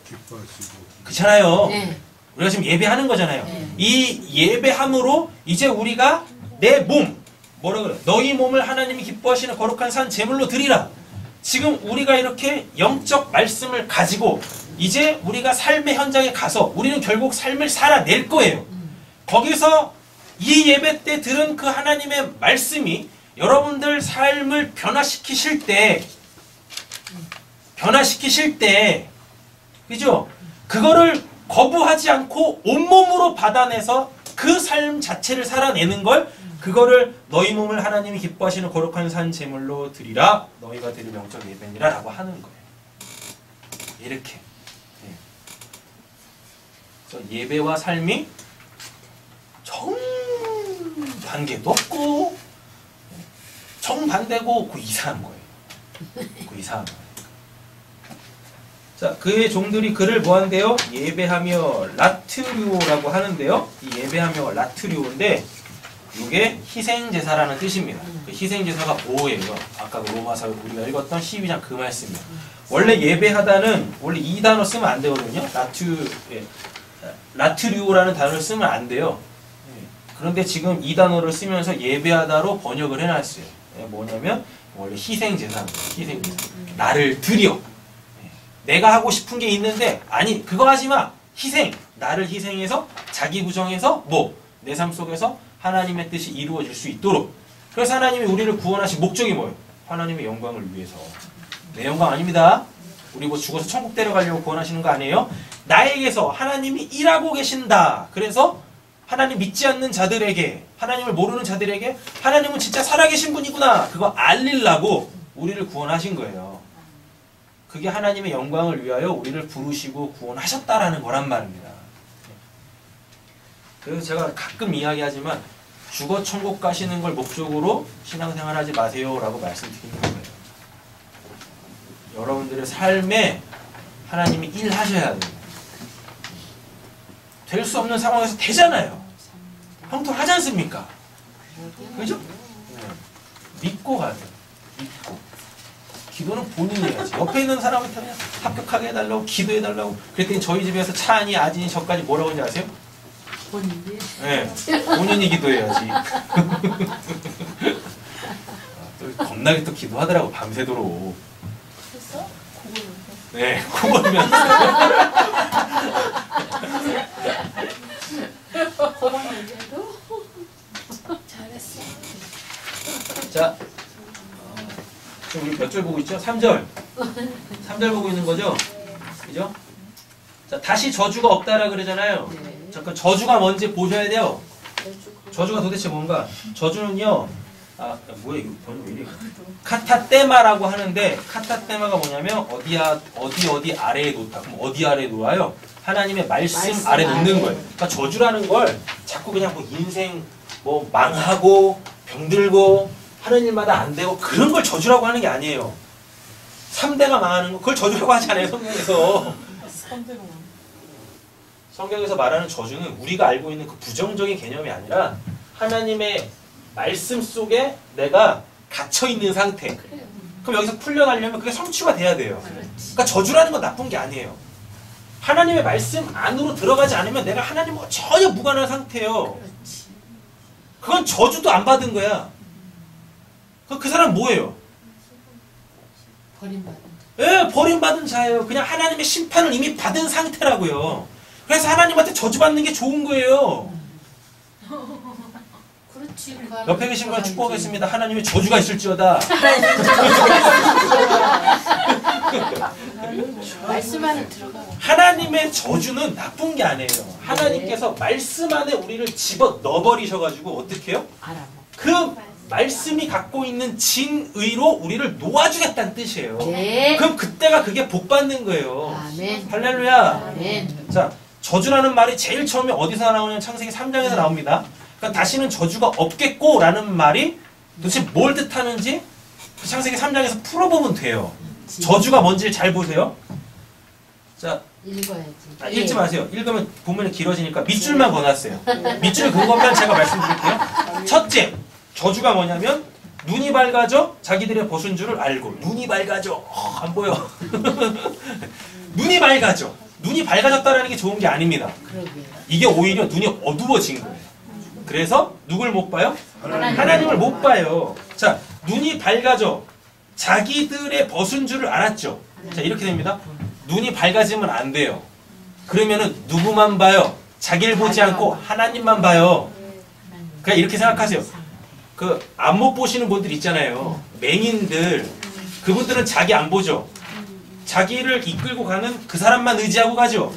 그렇잖아요. 네. 우리가 지금 예배하는 거잖아요. 네. 이 예배함으로 이제 우리가 내 몸, 뭐라 그래? 너희 몸을 하나님이 기뻐하시는 거룩한 산 제물로 드리라. 지금 우리가 이렇게 영적 말씀을 가지고 이제 우리가 삶의 현장에 가서 우리는 결국 삶을 살아낼 거예요. 거기서 이 예배 때 들은 그 하나님의 말씀이 여러분들 삶을 변화시키실 때, 그죠? 그거를 거부하지 않고 온몸으로 받아내서 그 삶 자체를 살아내는 걸, 그거를 너희 몸을 하나님이 기뻐하시는 거룩한 산 제물로 드리라. 너희가 드릴 영적 예배니라 라고 하는 거예요. 이렇게. 그래서 예배와 삶이 정반대도 없고 정반대고 그 이상한 거예요. 그 이상한 거예요. 자, 그의 종들이 그를 뭐한대요? 예배하며 라트류오라고 하는데요. 이 예배하며 라트류오인데 이게 희생제사라는 뜻입니다. 그 희생제사가 뭐예요? 아까 로마서 우리가 읽었던 12장 그 말씀이에요. 원래 예배하다는 원래 이 단어 쓰면 안 되거든요. 라트류오라는 단어를 쓰면 안 돼요. 그런데 지금 이 단어를 쓰면서 예배하다로 번역을 해놨어요. 뭐냐면 원래 희생제사입니다. 희생제사. 나를 드려. 내가 하고 싶은 게 있는데 아니 그거 하지마. 희생. 나를 희생해서 자기 부정해서 내 삶 속에서 하나님의 뜻이 이루어질 수 있도록. 그래서 하나님이 우리를 구원하신 목적이 뭐예요? 하나님의 영광을 위해서. 내 영광 아닙니다. 우리 뭐 죽어서 천국 데려가려고 구원하시는 거 아니에요? 나에게서 하나님이 일하고 계신다. 그래서 하나님 믿지 않는 자들에게, 하나님을 모르는 자들에게 하나님은 진짜 살아계신 분이구나. 그거 알리려고 우리를 구원하신 거예요. 그게 하나님의 영광을 위하여 우리를 부르시고 구원하셨다라는 거란 말입니다. 그래서 제가 가끔 이야기하지만 죽어 천국 가시는 걸 목적으로 신앙생활 하지 마세요 라고 말씀드리는 거예요. 여러분들의 삶에 하나님이 일하셔야 돼요. 될 수 없는 상황에서 되잖아요. 형통하지 않습니까? 그죠? 믿고 가야 돼요. 믿고. 기도는 본인이 해야지. 옆에 있는 사람한테 그냥 합격하게 해달라고 기도해달라고 그랬더니 저희 집에서 차니 아진이 저까지 뭐라고 하는지 아세요? 본인이? 네. 본인이 기도해야지. 또 겁나게 또 기도하더라고 밤새도록. 했어? 네. 코 골면서. 고맙게도 잘했어. 자, 지금 우리 몇 절 보고 있죠? 3절. 3절 보고 있는 거죠? 그죠? 자, 다시 저주가 없다라 그러잖아요. 잠깐 저주가 뭔지 보셔야 돼요. 저주가 도대체 뭔가? 저주는요. 뭐야 이거 번역 왜 이래? 카타테마라고 하는데 카타테마가 뭐냐면 어디 아래에 놓다. 그럼 어디 아래에 놓아요? 하나님의 말씀 아래 놓는 거예요. 그러니까 저주라는 걸 자꾸 그냥 뭐 인생 뭐 망하고 병들고 하는 일마다 안 되고 그런 걸 저주라고 하는 게 아니에요. 3대가 망하는 거 그걸 저주라고 하지 않아요. 성경에서. 성경에서 말하는 저주는 우리가 알고 있는 그 부정적인 개념이 아니라 하나님의 말씀 속에 내가 갇혀있는 상태. 그럼 여기서 풀려나려면 그게 성취가 돼야 돼요. 그러니까 저주라는 건 나쁜 게 아니에요. 하나님의 말씀 안으로 들어가지 않으면 내가 하나님과 전혀 무관한 상태예요. 그건 저주도 안 받은 거야. 그 사람 뭐예요? 버림받은. 예, 버림받은 자예요. 그냥 하나님의 심판을 이미 받은 상태라고요. 그래서 하나님한테 저주받는 게 좋은 거예요. 그렇지. 옆에 계신 분 축복하겠습니다. 하나님의 저주가 있을지어다. 말씀 안에 들어가. 하나님의 저주는 나쁜 게 아니에요. 하나님께서 말씀 안에 우리를 집어 넣어버리셔가지고 어떻게 해요? 그 말씀이 갖고 있는 진의로 우리를 놓아주겠다는 뜻이에요. 네. 그럼 그때가 그게 복 받는 거예요. 아멘. 할렐루야. 아멘. 자, 저주라는 말이 제일 처음에 어디서 나오냐면 창세기 3장에서 나옵니다. 그러니까 다시는 저주가 없겠고라는 말이 도대체 뭘 뜻하는지 창세기 3장에서 풀어보면 돼요. 저주가 뭔지를 잘 보세요. 자, 읽어야지. 읽지 마세요. 읽으면 본문이 길어지니까 밑줄만 권았어요. 밑줄 그것만 제가 말씀드릴게요. 첫째, 저주가 뭐냐면 눈이 밝아져 자기들의 벗은 줄을 알고. 눈이 밝아져. 안 보여. 눈이 밝아져. 눈이 밝아졌다는 게 좋은 게 아닙니다. 그러게요. 이게 오히려 눈이 어두워진 거예요. 그래서 누굴 못 봐요? 하나님을 못 봐요. 자, 눈이 밝아져 자기들의 벗은 줄을 알았죠. 자, 이렇게 됩니다. 눈이 밝아지면 안 돼요. 그러면은 누구만 봐요? 자기를 보지 않고 하나님만 봐요. 그냥 이렇게 생각하세요. 그 안못 보시는 분들 있잖아요. 맹인들. 그분들은 자기 안 보죠. 자기를 이끌고 가는 그 사람만 의지하고 가죠.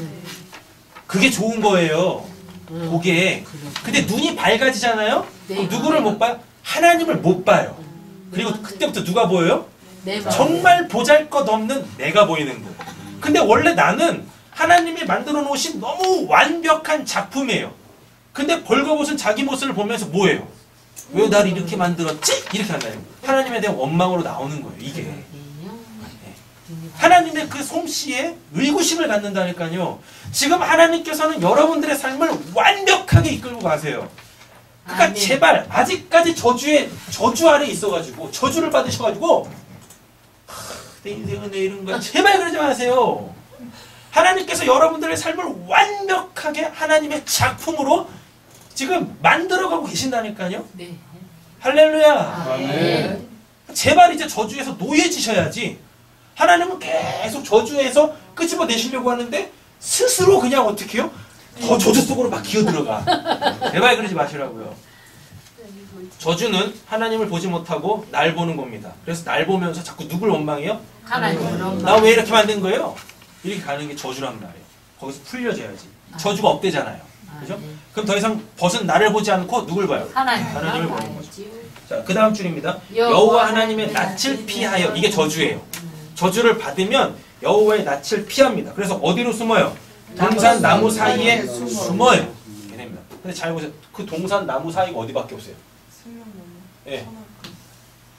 그게 좋은 거예요. 그게. 근데 눈이 밝아지잖아요. 그럼 누구를 못 봐요? 하나님을 못 봐요. 그리고 그때부터 누가 보여요? 정말 보잘것없는 내가 보이는 거예요. 근데 원래 나는 하나님이 만들어 놓으신 너무 완벽한 작품이에요. 근데 벌거벗은 자기 모습을 보면서 뭐예요? 왜 나를 이렇게 만들었지? 이렇게 한다요. 하나님에 대한 원망으로 나오는 거예요. 이게. 하나님의 그 솜씨에 의구심을 갖는다니까요. 지금 하나님께서는 여러분들의 삶을 완벽하게 이끌고 가세요. 그러니까 제발 아직까지 저주 아래 있어가지고 저주를 받으셔가지고 내 인생은 왜 이런 거야? 제발 그러지 마세요. 하나님께서 여러분들의 삶을 완벽하게 하나님의 작품으로 지금 만들어가고 계신다니까요. 네. 할렐루야. 아멘. 제발 이제 저주에서 노예지셔야지. 하나님은 계속 저주에서 끄집어내시려고 하는데 스스로 그냥 어떻게 해요? 더 저주 속으로 막 기어들어가. 제발 그러지 마시라고요. 저주는 하나님을 보지 못하고 날 보는 겁니다. 그래서 날 보면서 자꾸 누굴 원망해요? 하나님을 나 왜 이렇게 만든 거예요? 이렇게 가는 게 저주란 말이에요. 거기서 풀려져야지. 저주가 없대잖아요. 그죠? 그럼 더 이상 벗은 나를 보지 않고 누굴 봐요? 하나님을 보는 거죠. 자, 그 다음 줄입니다. 여호와 하나님의 낯을 피하여. 이게 저주예요. 저주를 받으면 여호와의 낯을 피합니다. 그래서 어디로 숨어요? 동산 나무 사이에 숨어요. 이렇게 됩니다. 근데 잘 보세요. 그 동산 나무 사이가 어디밖에 없어요? 예.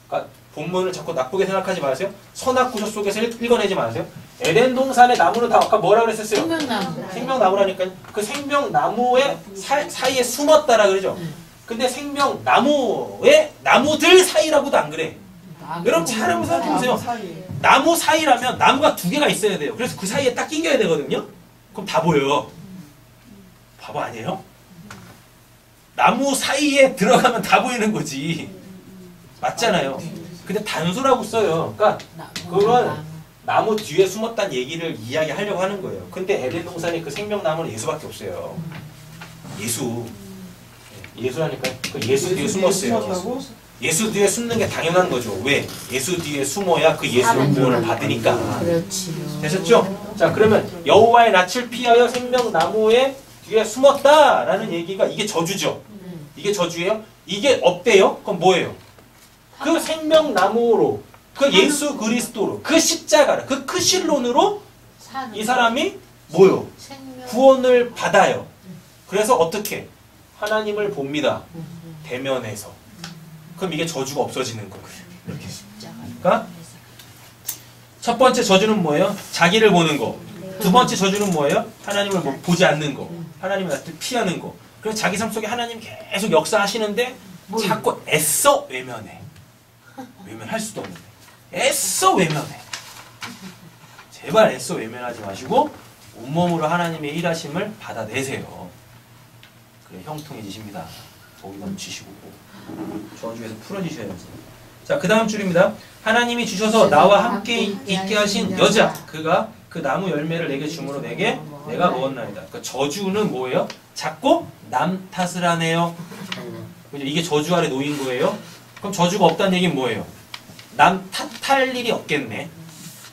그러니까 본문을 자꾸 나쁘게 생각하지 마세요. 선악구조 속에서 읽어내지 마세요. 에덴 동산의 나무는 다 아까 뭐라 그랬었어요? 생명나무. 생명나무라니까요. 그 생명나무의 사이에 숨었다라 그러죠. 근데 생명나무의 나무들 사이라고도 안 그래. 여러분 잘 한번 생각해보세요. 나무 사이라면 나무가 두 개가 있어야 돼요. 그래서 그 사이에 딱 끼겨야 되거든요. 그럼 다 보여요. 바보 아니에요? 나무 사이에 들어가면 다 보이는 거지. 맞잖아요. 근데 단수라고 써요. 그러니까 그건 나무 뒤에 숨었다는 얘기를 이야기하려고 하는 거예요. 근데 에덴 동산에 그 생명나무는 예수밖에 없어요. 예수라니까 그 예수 뒤에 숨었어요. 예수 뒤에 숨는 게 당연한 거죠. 왜? 예수 뒤에 숨어야 그 예수의 구원을 받으니까. 그렇지요. 되셨죠? 자, 그러면 여호와의 낯을 피하여 생명나무의 뒤에 숨었다라는 얘기가 이게 저주죠. 이게 저주예요? 이게 없대요? 그럼 뭐예요? 그 생명나무로, 그 예수 그리스도로, 그 십자가로, 그 크실론으로 이 사람이 뭐요? 구원을 받아요. 그래서 어떻게? 하나님을 봅니다. 대면에서. 그럼 이게 저주가 없어지는 거예요. 이렇게. 그러니까 첫 번째 저주는 뭐예요? 자기를 보는 거. 두 번째 저주는 뭐예요? 하나님을 보지 않는 거. 하나님의 낯을 피하는 거. 그래서 자기 삶 속에 하나님 계속 역사하시는데 자꾸 애써 외면해. 외면할 수도 없는데. 애써 외면해. 제발 애써 외면하지 마시고 온몸으로 하나님의 일하심을 받아내세요. 그래 형통해지십니다. 복이 넘치시고 저주에서 풀어지셔야지. 자, 그 다음 줄입니다. 하나님이 주셔서 나와 함께 있게 하신 여자 그가 그 나무 열매를 내게 주므로 내게 내가 먹었나이다. 그러니까 저주는 뭐예요? 자꾸 남 탓을 하네요. 그죠? 이게 저주 아래 놓인 거예요. 그럼 저주가 없다는 얘기는 뭐예요? 남 탓할 일이 없겠네.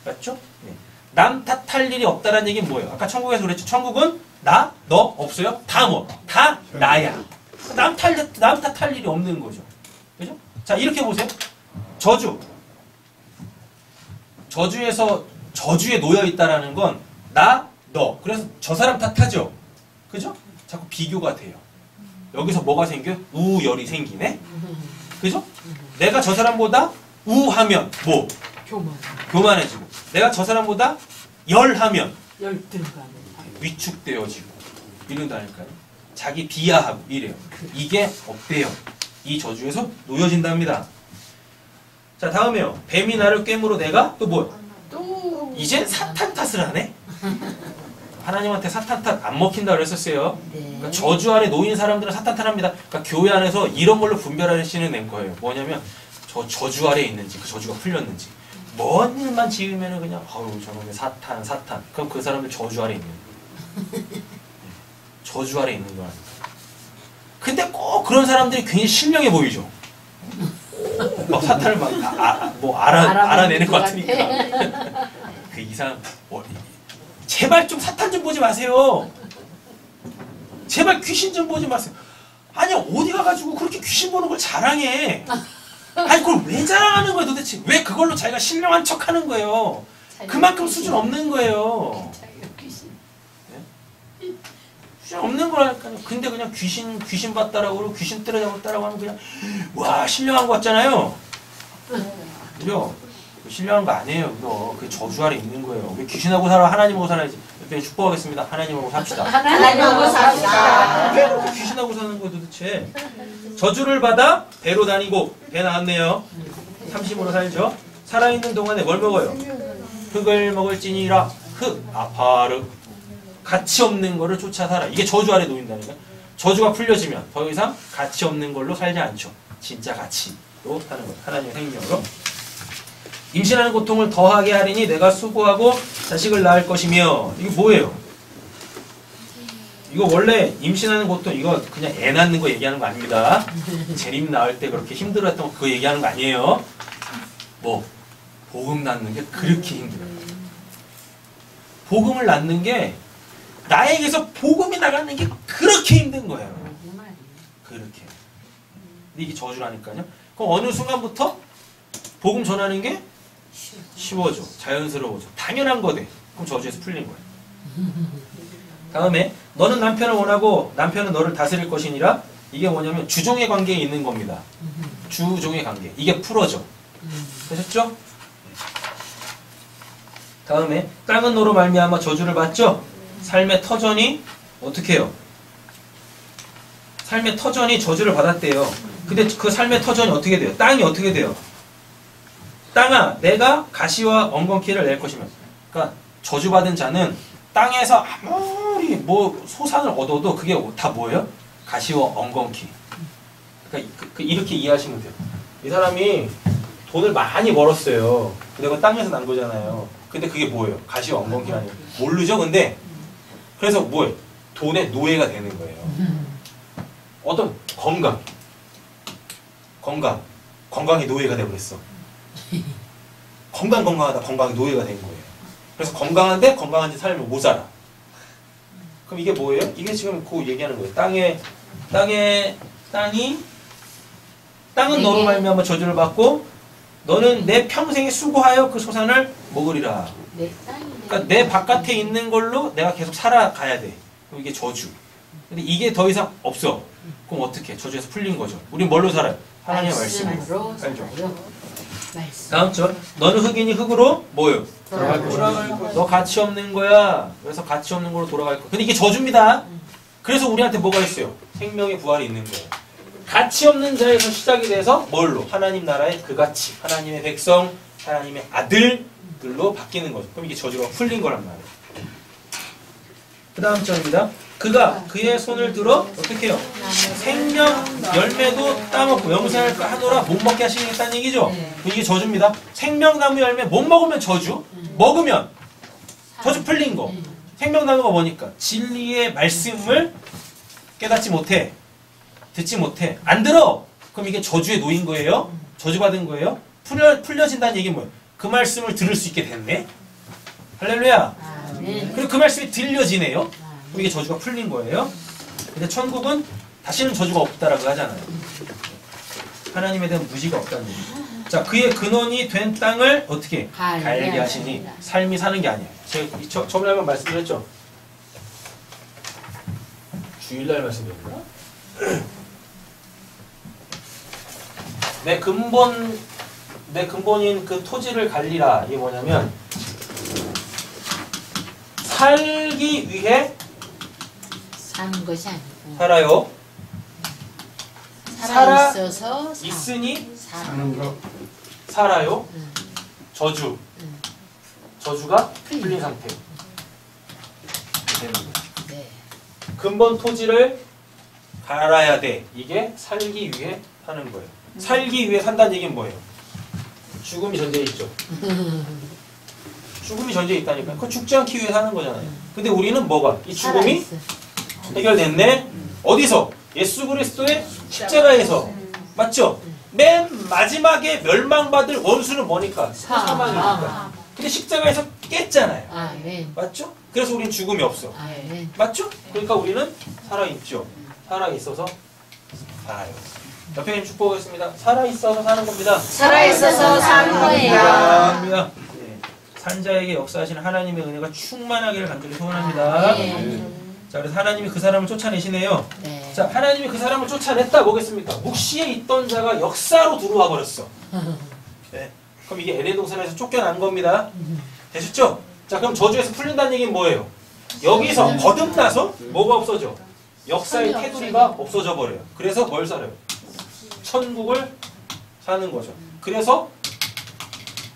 맞죠? 네. 남 탓할 일이 없다는 얘기는 뭐예요? 아까 천국에서 그랬죠. 천국은 나, 너 없어요? 다 뭐? 다 나야. 남 탓할 일이 없는 거죠. 그죠? 자, 이렇게 보세요. 저주에 놓여 있다라는 건 나, 너. 그래서 저 사람 탓하죠. 그죠? 자꾸 비교가 돼요. 여기서 뭐가 생겨? 우열이 생기네? 그죠? 내가 저 사람보다 우하면 뭐? 교만해지고. 내가 저 사람보다 열하면 열등감. 위축되어지고 이런다니까요. 자기 비하하고 이래요. 이게 없대요. 이 저주에서 놓여진답니다. 자, 다음에요. 뱀이 나를 꿰물어 내가 또 뭐요? 또 이젠 사탄 탓을 하네? 하나님한테 사탄 탓 안 먹힌다 그랬었어요. 그러니까 저주 아래 놓인 사람들은 사탄 탓합니다. 그러니까 교회 안에서 이런 걸로 분별하시는 낸 거예요. 뭐냐면 저 저주 아래 있는지 그 저주가 풀렸는지. 먼 일만 지으면은 그냥 아유 저놈의 사탄. 그럼 그 사람들 저주 아래 있는 거예요. 저주 아래 있는 거야. 근데 꼭 그런 사람들이 굉장히 신령해 보이죠. 막 사탄을 알아내는 것 같으니까. 그 이상 제발 좀 사탄 좀 보지 마세요. 제발 귀신 좀 보지 마세요. 아니 어디 가가지고 그렇게 귀신 보는 걸 자랑해. 아니 그걸 왜 자랑하는 거야 도대체. 왜 그걸로 자기가 신령한 척 하는 거예요. 그만큼 수준 없는 거예요. 네? 수준 없는 거라니까요. 근데 그냥 귀신 봤다라고 그러고 귀신 때려잡았다라고 하면 그냥 와 신령한 거 같잖아요. 그죠? 신령한 거 아니에요. 그거 그 저주 아래 있는 거예요. 왜 귀신하고 살아? 하나님하고 살아야지. 옆에 축복하겠습니다. 하나님하고 삽시다. 하나님하고 삽시다. 왜 그렇게 귀신하고 사는 거야 도대체? 저주를 받아 배로 다니고 배 나왔네요. 삼심으로 살죠. 살아있는 동안에 뭘 먹어요? 흙을 먹을지니라. 흙 아파르. 가치 없는 거를 쫓아 살아. 이게 저주 아래 놓인다니까. 저주가 풀려지면 더 이상 가치 없는 걸로 살지 않죠. 진짜 가치로 사는 거예요. 하나님의 생명으로. 임신하는 고통을 더하게 하리니 내가 수고하고 자식을 낳을 것이며. 이게 뭐예요? 이거 원래 임신하는 고통 이거 그냥 애 낳는 거 얘기하는 거 아닙니다. 재림 낳을 때 그렇게 힘들었던 거 그거 얘기하는 거 아니에요. 뭐 복음 낳는 게 그렇게 힘들어요. 복음을 낳는 게 나에게서 복음이 나가는 게 그렇게 힘든 거예요. 그렇게. 근데 이게 저주라니까요. 그럼 어느 순간부터 복음 전하는 게 쉬워져. 자연스러워져. 당연한 거돼. 그럼 저주에서 풀린 거예요. 다음에 너는 남편을 원하고 남편은 너를 다스릴 것이니라. 이게 뭐냐면 주종의 관계에 있는 겁니다. 주종의 관계. 이게 풀어져. 되셨죠? 다음에 땅은 너로 말미암아 저주를 받죠? 삶의 터전이 어떻게 해요? 삶의 터전이 저주를 받았대요. 근데 그 삶의 터전이 어떻게 돼요? 땅이 어떻게 돼요? 땅아 내가 가시와 엉겅퀴를 낼 것이면. 그러니까 저주받은 자는 땅에서 아무리 뭐 소산을 얻어도 그게 다 뭐예요? 가시와 엉겅퀴. 그러니까 이렇게 이해하시면 돼요. 이 사람이 돈을 많이 벌었어요. 근데 그 땅에서 난 거잖아요. 근데 그게 뭐예요? 가시와 엉겅퀴 아니에요. 모르죠? 근데 그래서 뭐예요? 돈의 노예가 되는 거예요. 어떤 건강이 노예가 되어버렸어. 건강하다 건강이 노예가 된 거예요. 그래서 건강한데 건강한 짓 살면 못 살아. 그럼 이게 뭐예요? 이게 지금 그 얘기하는 거예요. 땅은 너로 말미암아 저주를 받고 너는 내 평생에 수고하여 그 소산을 먹으리라. 그러니까 내 바깥에 있는 걸로 내가 계속 살아가야 돼. 그럼 이게 저주. 근데 이게 더 이상 없어. 그럼 어떻게? 저주에서 풀린 거죠. 우리 뭘로 살아요? 하나님의 말씀으로 살죠. 다음 절. 너는 흑인이 흑으로 뭐요? 너 가치 없는 거야. 그래서 가치 없는 걸로 돌아갈 거. 근데 이게 저주입니다. 그래서 우리한테 뭐가 있어요? 생명의 부활이 있는 거예요. 가치 없는 자에서 시작이 돼서 뭘로? 하나님 나라의 그 가치, 하나님의 백성, 하나님의 아들들로 바뀌는 거죠. 그럼 이게 저주가 풀린 거란 말이에요. 그 다음 절입니다. 그가 그의 손을 들어 어떻게 해요? 생명 열매도 따먹고 영생을 하노라 못 먹게 하시겠다는 얘기죠. 이게 저주입니다. 생명나무 열매 못 먹으면 저주, 먹으면 저주 풀린 거. 생명나무가 뭐니까? 진리의 말씀을 깨닫지 못해, 듣지 못해, 안 들어. 그럼 이게 저주에 놓인 거예요. 저주받은 거예요. 풀려진다는 얘기는 뭐예요? 그 말씀을 들을 수 있게 됐네. 할렐루야. 그리고 그 말씀이 들려지네요. 그럼 이게 저주가 풀린 거예요. 근데 천국은 다시는 저주가 없다라고 하잖아요. 하나님에 대한 무지가 없다는 얘기죠. 자, 그의 근원이 된 땅을 어떻게 갈게 하시니 삶이 사는 게 아니에요. 제가 저번에 한번 말씀드렸죠. 주일날 말씀드렸나? 내 근본인 그 토지를 갈리라. 이게 뭐냐면 살기 위해 사는 것이 아니고 살아요. 살아 있어서 있으니 사는 거. 살아요. 응. 저주. 응. 저주가 풀린 상태. 되는 거예요. 네. 근본 토지를 갈아야 돼. 이게 살기 위해 사는 거예요. 살기 위해 산다는 얘기는 뭐예요? 죽음이 전제에 있죠. 죽음이 전제에 있다니까. 그거 죽지 않기 위해 사는 거잖아요. 근데 우리는 뭐가? 이 죽음이 살아있어. 해결됐네? 어디서? 예수 그리스도의 십자가에서. 맞죠? 맨 마지막에 멸망받을 원수는 뭐니까? 사망이니까. 근데 십자가에서 깼잖아요. 아멘. 맞죠? 그래서 우리는 죽음이 없어. 아멘. 맞죠? 그러니까 우리는 살아있죠. 살아있어서 살아요. 옆에 있는 축복하겠습니다. 살아있어서 사는 겁니다. 살아있어서 사는 거예요. 감사합니다. 네. 산자에게 역사하시는 하나님의 은혜가 충만하기를 간절히 소원합니다. 자, 그래서 하나님이 그 사람을 쫓아내시네요. 네. 자, 하나님이 그 사람을 쫓아냈다 뭐겠습니까? 묵시에 있던 자가 역사로 들어와 버렸어. 네. 그럼 이게 에덴 동산에서 쫓겨난 겁니다. 되셨죠? 자, 그럼 저주에서 풀린다는 얘기는 뭐예요? 여기서 거듭나서 뭐가 없어져? 역사의 테두리가 없어져 버려요. 그래서 뭘 살아요? 천국을 사는 거죠. 그래서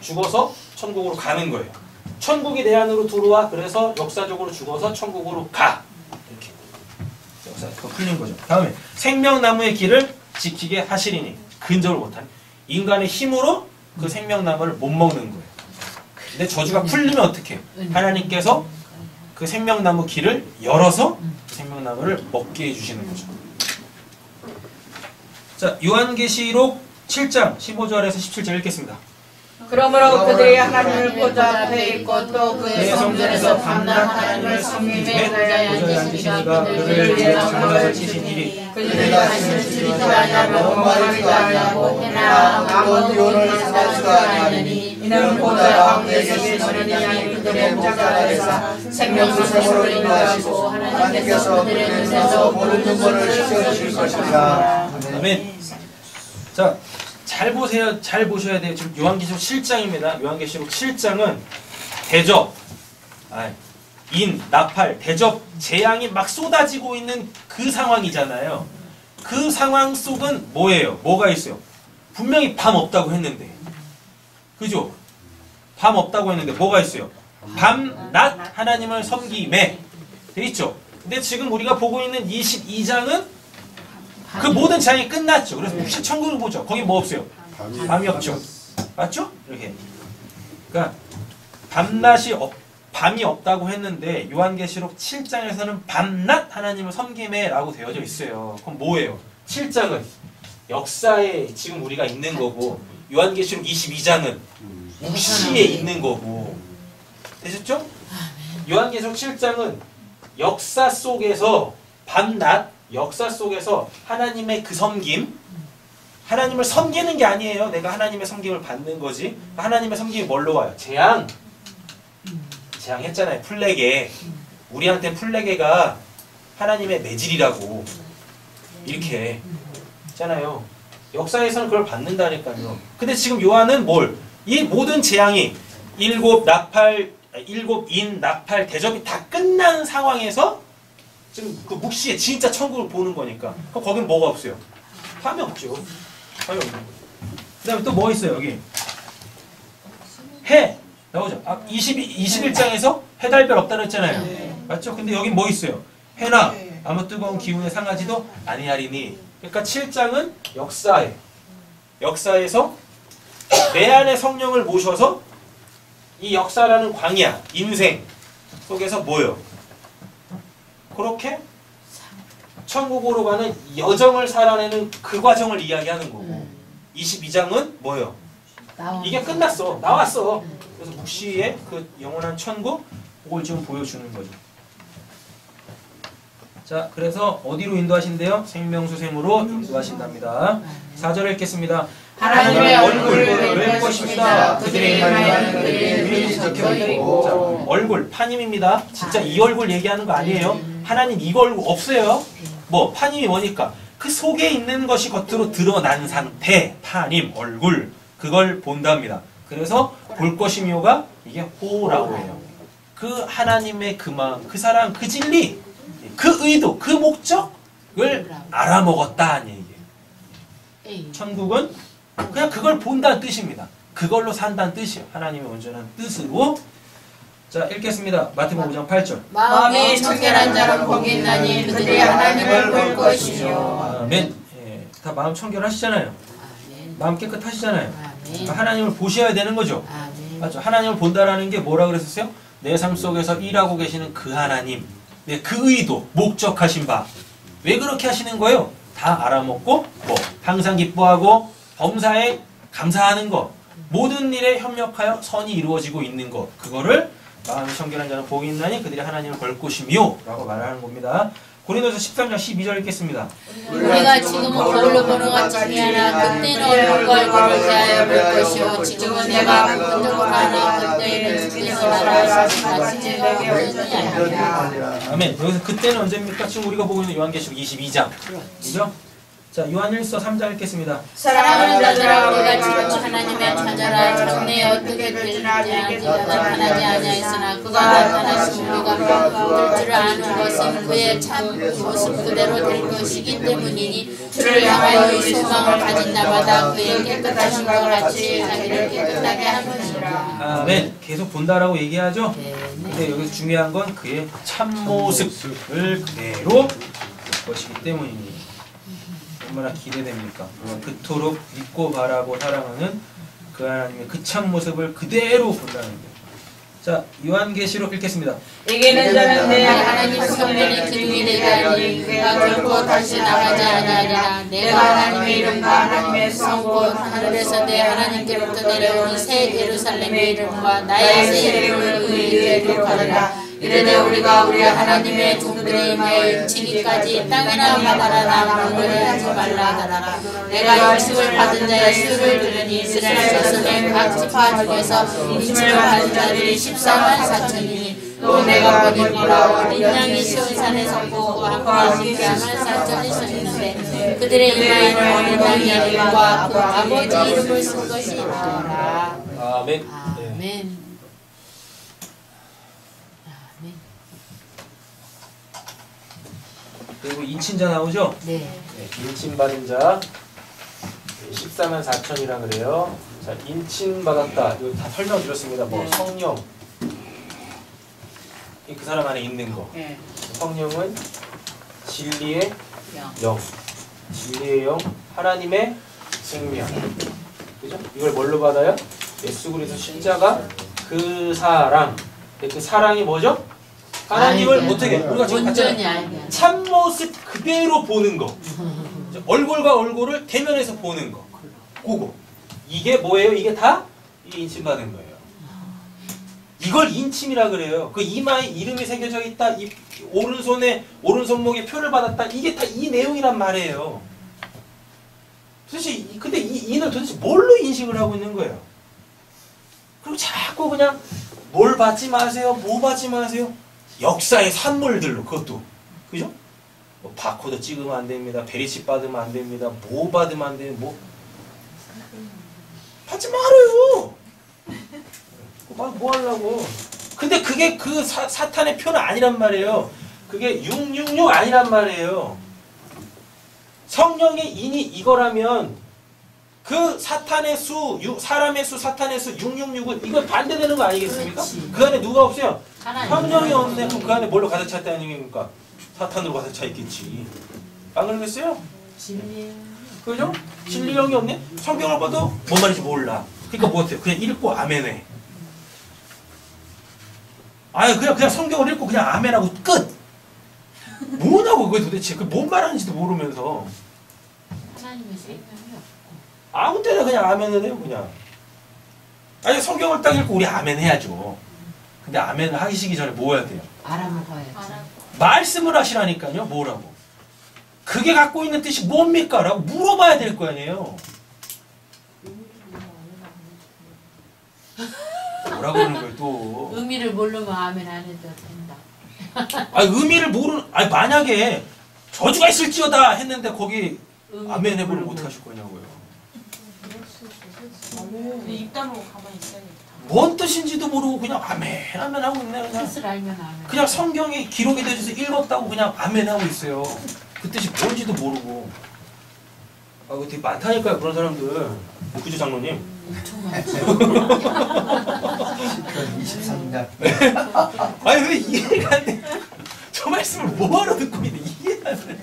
죽어서 천국으로 가는 거예요. 천국이 내 안으로 들어와. 그래서 역사적으로 죽어서 천국으로 가. 이렇게 역사가 풀린 거죠. 다음에 생명나무의 길을 지키게 하시리니 근접을 못하는 인간의 힘으로 그 생명나무를 못 먹는 거예요. 근데 저주가 풀리면 어떻게 해요? 하나님께서 그 생명나무 길을 열어서 그 생명나무를 먹게 해주시는 거죠. 자, 요한계시록 7장 15절에서 17절 읽겠습니다. 그러므로 그들이 하나님을 보좌 앞에 있고 또 그의 성전에서 밤낮 하나님을 섬기며 보좌에 앉으시니가 그들을 위해 장막을 치시니 그들이 다시는 지리도 아니하며 목마르지도 아니하고 해나 아무도 요를 살 수가 아니하니 이는 보좌 가운데 계신 어린 양이 그들의 목자 아래서 생명수생으로 인도하시고 하나님께서 그들의 눈에서 모든 눈물을 씻어주실 것이라. 아멘. 자, 잘 보세요. 잘 보셔야 돼요. 지금 요한계시록 7장입니다. 요한계시록 7장은 대접, 인, 나팔, 대접, 재앙이 막 쏟아지고 있는 그 상황이잖아요. 그 상황 속은 뭐예요? 뭐가 있어요? 분명히 밤 없다고 했는데. 그죠? 밤 없다고 했는데 뭐가 있어요? 밤, 낮 하나님을 섬김에 돼 있죠. 근데 지금 우리가 보고 있는 22장은 그 모든 재앙이 끝났죠. 그래서 묵시 천국을 보죠. 거기 뭐 없어요? 밤이 없죠. 맞죠? 이렇게. 그러니까 밤이 없다고 했는데 요한계시록 7장에서는 밤낮 하나님을 섬김에라고 되어져 있어요. 그럼 뭐예요? 7장은 역사에 지금 우리가 있는 거고 요한계시록 22장은 묵시에 있는 거고. 되셨죠? 요한계시록 7장은 역사 속에서 밤낮 역사 속에서 하나님의 그 섬김, 하나님을 섬기는 게 아니에요. 내가 하나님의 섬김을 받는 거지. 하나님의 섬김이 뭘로 와요? 재앙. 재앙했잖아요. 플레게. 우리한테 플레게가 하나님의 매질이라고 이렇게 했잖아요. 역사에서는 그걸 받는다니까요. 근데 지금 요한은 뭘? 이 모든 재앙이 일곱 인, 나팔, 대접이 다 끝난 상황에서 지금 그 묵시에 진짜 천국을 보는 거니까. 그럼 거긴 뭐가 없어요? 밤이 없죠. 밤이 없는 거예요. 그 다음에 또 뭐 있어요, 여기? 해! 나오죠? 21장에서 해, 달, 별 없다고 했잖아요. 맞죠? 근데 여긴 뭐 있어요? 해나 아무 뜨거운 기운에 상하지도 아니하리니. 그러니까 7장은 역사에. 역사에서 내 안에 성령을 모셔서 이 역사라는 광야, 인생 속에서 뭐예요? 그렇게 천국으로 가는 여정을 살아내는 그 과정을 이야기하는 거고 22장은 뭐예요? 이게 끝났어. 나왔어. 그래서 묵시의 그 영원한 천국 그걸 지금 보여주는 거죠. 자, 그래서 어디로 인도하신대요? 생명수생으로 인도하신답니다. 4절 읽겠습니다. 하나님의 얼굴을 얼굴을 볼 것입니다. 그들이 하나님 그들이 지켜있고. 자, 얼굴, 파님입니다. 진짜 이 얼굴 얘기하는 거 아니에요. 하나님 이걸 없어요. 뭐 파님이 뭐니까 그 속에 있는 것이 겉으로 드러난 상태, 파님 얼굴 그걸 본답니다. 그래서 볼 것이며가 이게 호라고 해요. 그 하나님의 그 마음, 그 사랑, 그 진리, 그 의도, 그 목적을 알아먹었다는 얘기예요. 천국은 그냥 그걸 본다는 뜻입니다. 그걸로 산다는 뜻이에요. 하나님의 온전한 뜻으로. 자, 읽겠습니다. 마태복음 5장 8절. 마음이 청결한 자는 복이 있나니 그들이 하나님을 볼 것이요. 아멘. 예, 다 마음 청결하시잖아요. 마음 깨끗하시잖아요. 아멘. 하나님을 보셔야 되는 거죠. 아멘. 맞죠? 하나님을 본다라는 게 뭐라 그랬었어요? 내 삶 속에서 일하고 계시는 그 하나님, 그 의도, 목적하신 바. 왜 그렇게 하시는 거예요? 다 알아먹고 뭐 항상 기뻐하고 범사에 감사하는 것, 모든 일에 협력하여 선이 이루어지고 있는 것, 그거를 마음이 청결한 자는 복이 있나니 그들이 하나님을 볼 것이며 라고 말하는 겁니다. 고린도서 13장 12절 읽겠습니다. 우리가 지금은 거울로 보는 것 같이 하나 그때는 얼굴과 얼굴을 대하여 볼 것이요 지금은 내가 그때보다 하나 그때는 주께서 말하신 같이 내가 보느니 아니라. 아멘. 여기서 그때는 언제입니까? 지금 우리가 보고 있는 요한계시록 22장. 그죠? 자, 요한일서 3장 읽겠습니다. 사랑하는 자들아 우리가 지금 하나님의 자녀라 장래에 어떻게 될지 나타나지 아니하였으나 그가 나타나신 우리가 볼 줄 아는 것은 그의 참 모습 그대로 될 것이기 때문이니 주를 향하여 이 소망을 가진 자마다 그의 깨끗하신 것 같이 자기를 깨끗하게 하느니라. 아멘. 계속 본다라고 얘기하죠? 근데 여기서 중요한 건 그의 참모습을 그대로 볼 것이기 때문입니다. 얼마나 기대됩니까? 그토록 믿고 바라고 사랑하는 그 하나님의 그 참모습을 그대로 본다는 거예요. 자, 요한계시록 읽겠습니다. 이기는 자는 내 하나님 성전이 기둥이 되게 하니 그가 결코 다시 나가지 아니하리라. 내가 하나님의 이름과 하나님의 성곧 하늘에서 내 하나님께로부터 내려오는 새 예루살렘의 이름과 나의 새 이름을 그에게 기록하리라. 이르되 우리가 우리 하나님의 종들의 임하여 인치기까지 땅이나 바다나 물을 하지 말라 하더라. 내가 인침을 받은 자의 수를 들으니 이스라엘 자손의 각 지파 중에서 인침을 받은 자들이 14만 4천이니 또 내가 보니 보라 어린 양이 시온산에 섰고 함께 14만 4천이 섰는데 그들의 이마에는 어린 양의 이름과 그 아버지 이름을 쓴 것이 있더라. 아멘. 아멘. 그리고 인친자 나오죠? 네. 인친받은 자 14만 4천이라 그래요. 자, 인친받았다. 이거 다 설명드렸습니다. 뭐 성령, 그 사람 안에 있는 거. 성령은 진리의 영, 진리의 영, 하나님의 생명. 그죠? 이걸 뭘로 받아요? 예수 그리스도 십자가 그 사랑. 그 사랑이 뭐죠? 하나님을 어떻게 우리가 지금 봤잖아요. 참모습 그대로 보는 거. 얼굴과 얼굴을 대면해서 보는 거. 그거. 이게 뭐예요? 이게 다 이 인침받은 거예요. 이걸 인침이라 그래요. 그 이마에 이름이 새겨져 있다. 이 오른손목에 표를 받았다. 이게 다 이 내용이란 말이에요. 도대체 근데 이 인을 도대체 뭘로 인식을 하고 있는 거예요? 그리고 자꾸 그냥 뭘 받지 마세요. 뭐 받지 마세요. 역사의 산물들로 그것도 그죠? 뭐 바코드 찍으면 안 됩니다. 베리칩 받으면 안 됩니다. 뭐 받으면 안 돼요. 뭐 받지 말아요. 뭐 하려고? 근데 그게 그 사탄의 표는 아니란 말이에요. 그게 666 아니란 말이에요. 성령의 인이 이거라면 그 사탄의 수, 사람의 수, 사탄의 수 666은 이거 반대되는 거 아니겠습니까? 그 안에 누가 없어요? 성령이 없네. 그럼 그 안에 뭘로 가득 찼다는 얘기입니까? 사탄으로 가득 차 있겠지. 안 그러겠어요? 그죠? 진리령이 없네? 성경을 봐도 뭔 말인지 몰라. 그러니까 뭐 어때요? 그냥 읽고 아멘해. 아유 그냥 성경을 읽고 그냥 아멘하고 끝! 뭐냐고 그게 도대체. 그게 뭔 말하는지도 모르면서. 하나님의 생명이 아무 때나 그냥 아멘을 해요 그냥. 아니 성경을 딱 읽고 우리 아멘 해야죠. 근데 아멘을 하시기 전에 뭐 해야 돼요? 알아먹어야지. 말씀을 하시라니까요. 뭐라고? 그게 갖고 있는 뜻이 뭡니까? 라고 물어봐야 될 거 아니에요. 뭐라고 그러는 거예요 또. 의미를 모르면 아멘 안 해도 된다. 의미를 모르는, 만약에 저주가 있을지어다 했는데 거기 아멘 해보면 어떡하실 거냐고요. 입담으로 가만히 있어야겠다. 뭔 뜻인지도 모르고 그냥 아멘 하고 있네. 뜻을 알면 아멘. 그냥 성경에 기록이 되어서 읽었다고 그냥 아멘 하고 있어요. 그 뜻이 뭔지도 모르고. 그거 되게 많다니까요, 그런 사람들. 그죠, 장로님? 엄청 많죠. 23장. 아니, 왜 이해가 안 돼? 저 말씀을 뭐하러 듣고 있는데 이해가 안 돼.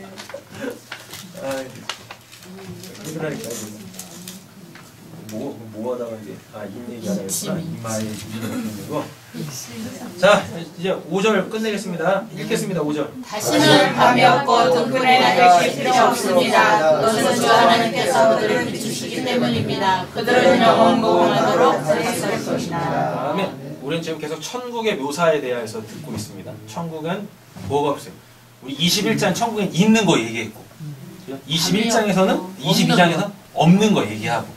그러니까 뭐 하다가 이제 인 얘기하다가 이마에 있는 거. 자, 이제 5절 끝내겠습니다. 읽겠습니다. 5절. 다시는 밤이 없고 등불에 낮을 필요 없습니다. 그것은 주 하나님께서 그들을 비추시기 때문입니다. 그들은 영원 무궁하도록 살았을 것이다. 다음에 우리는 지금 계속 천국의 묘사에 대해서 듣고 있습니다. 천국은 뭐가 없어요. 우리 21장 천국에 있는 거 얘기했고 21장에서는 22장에서 없는 거 얘기하고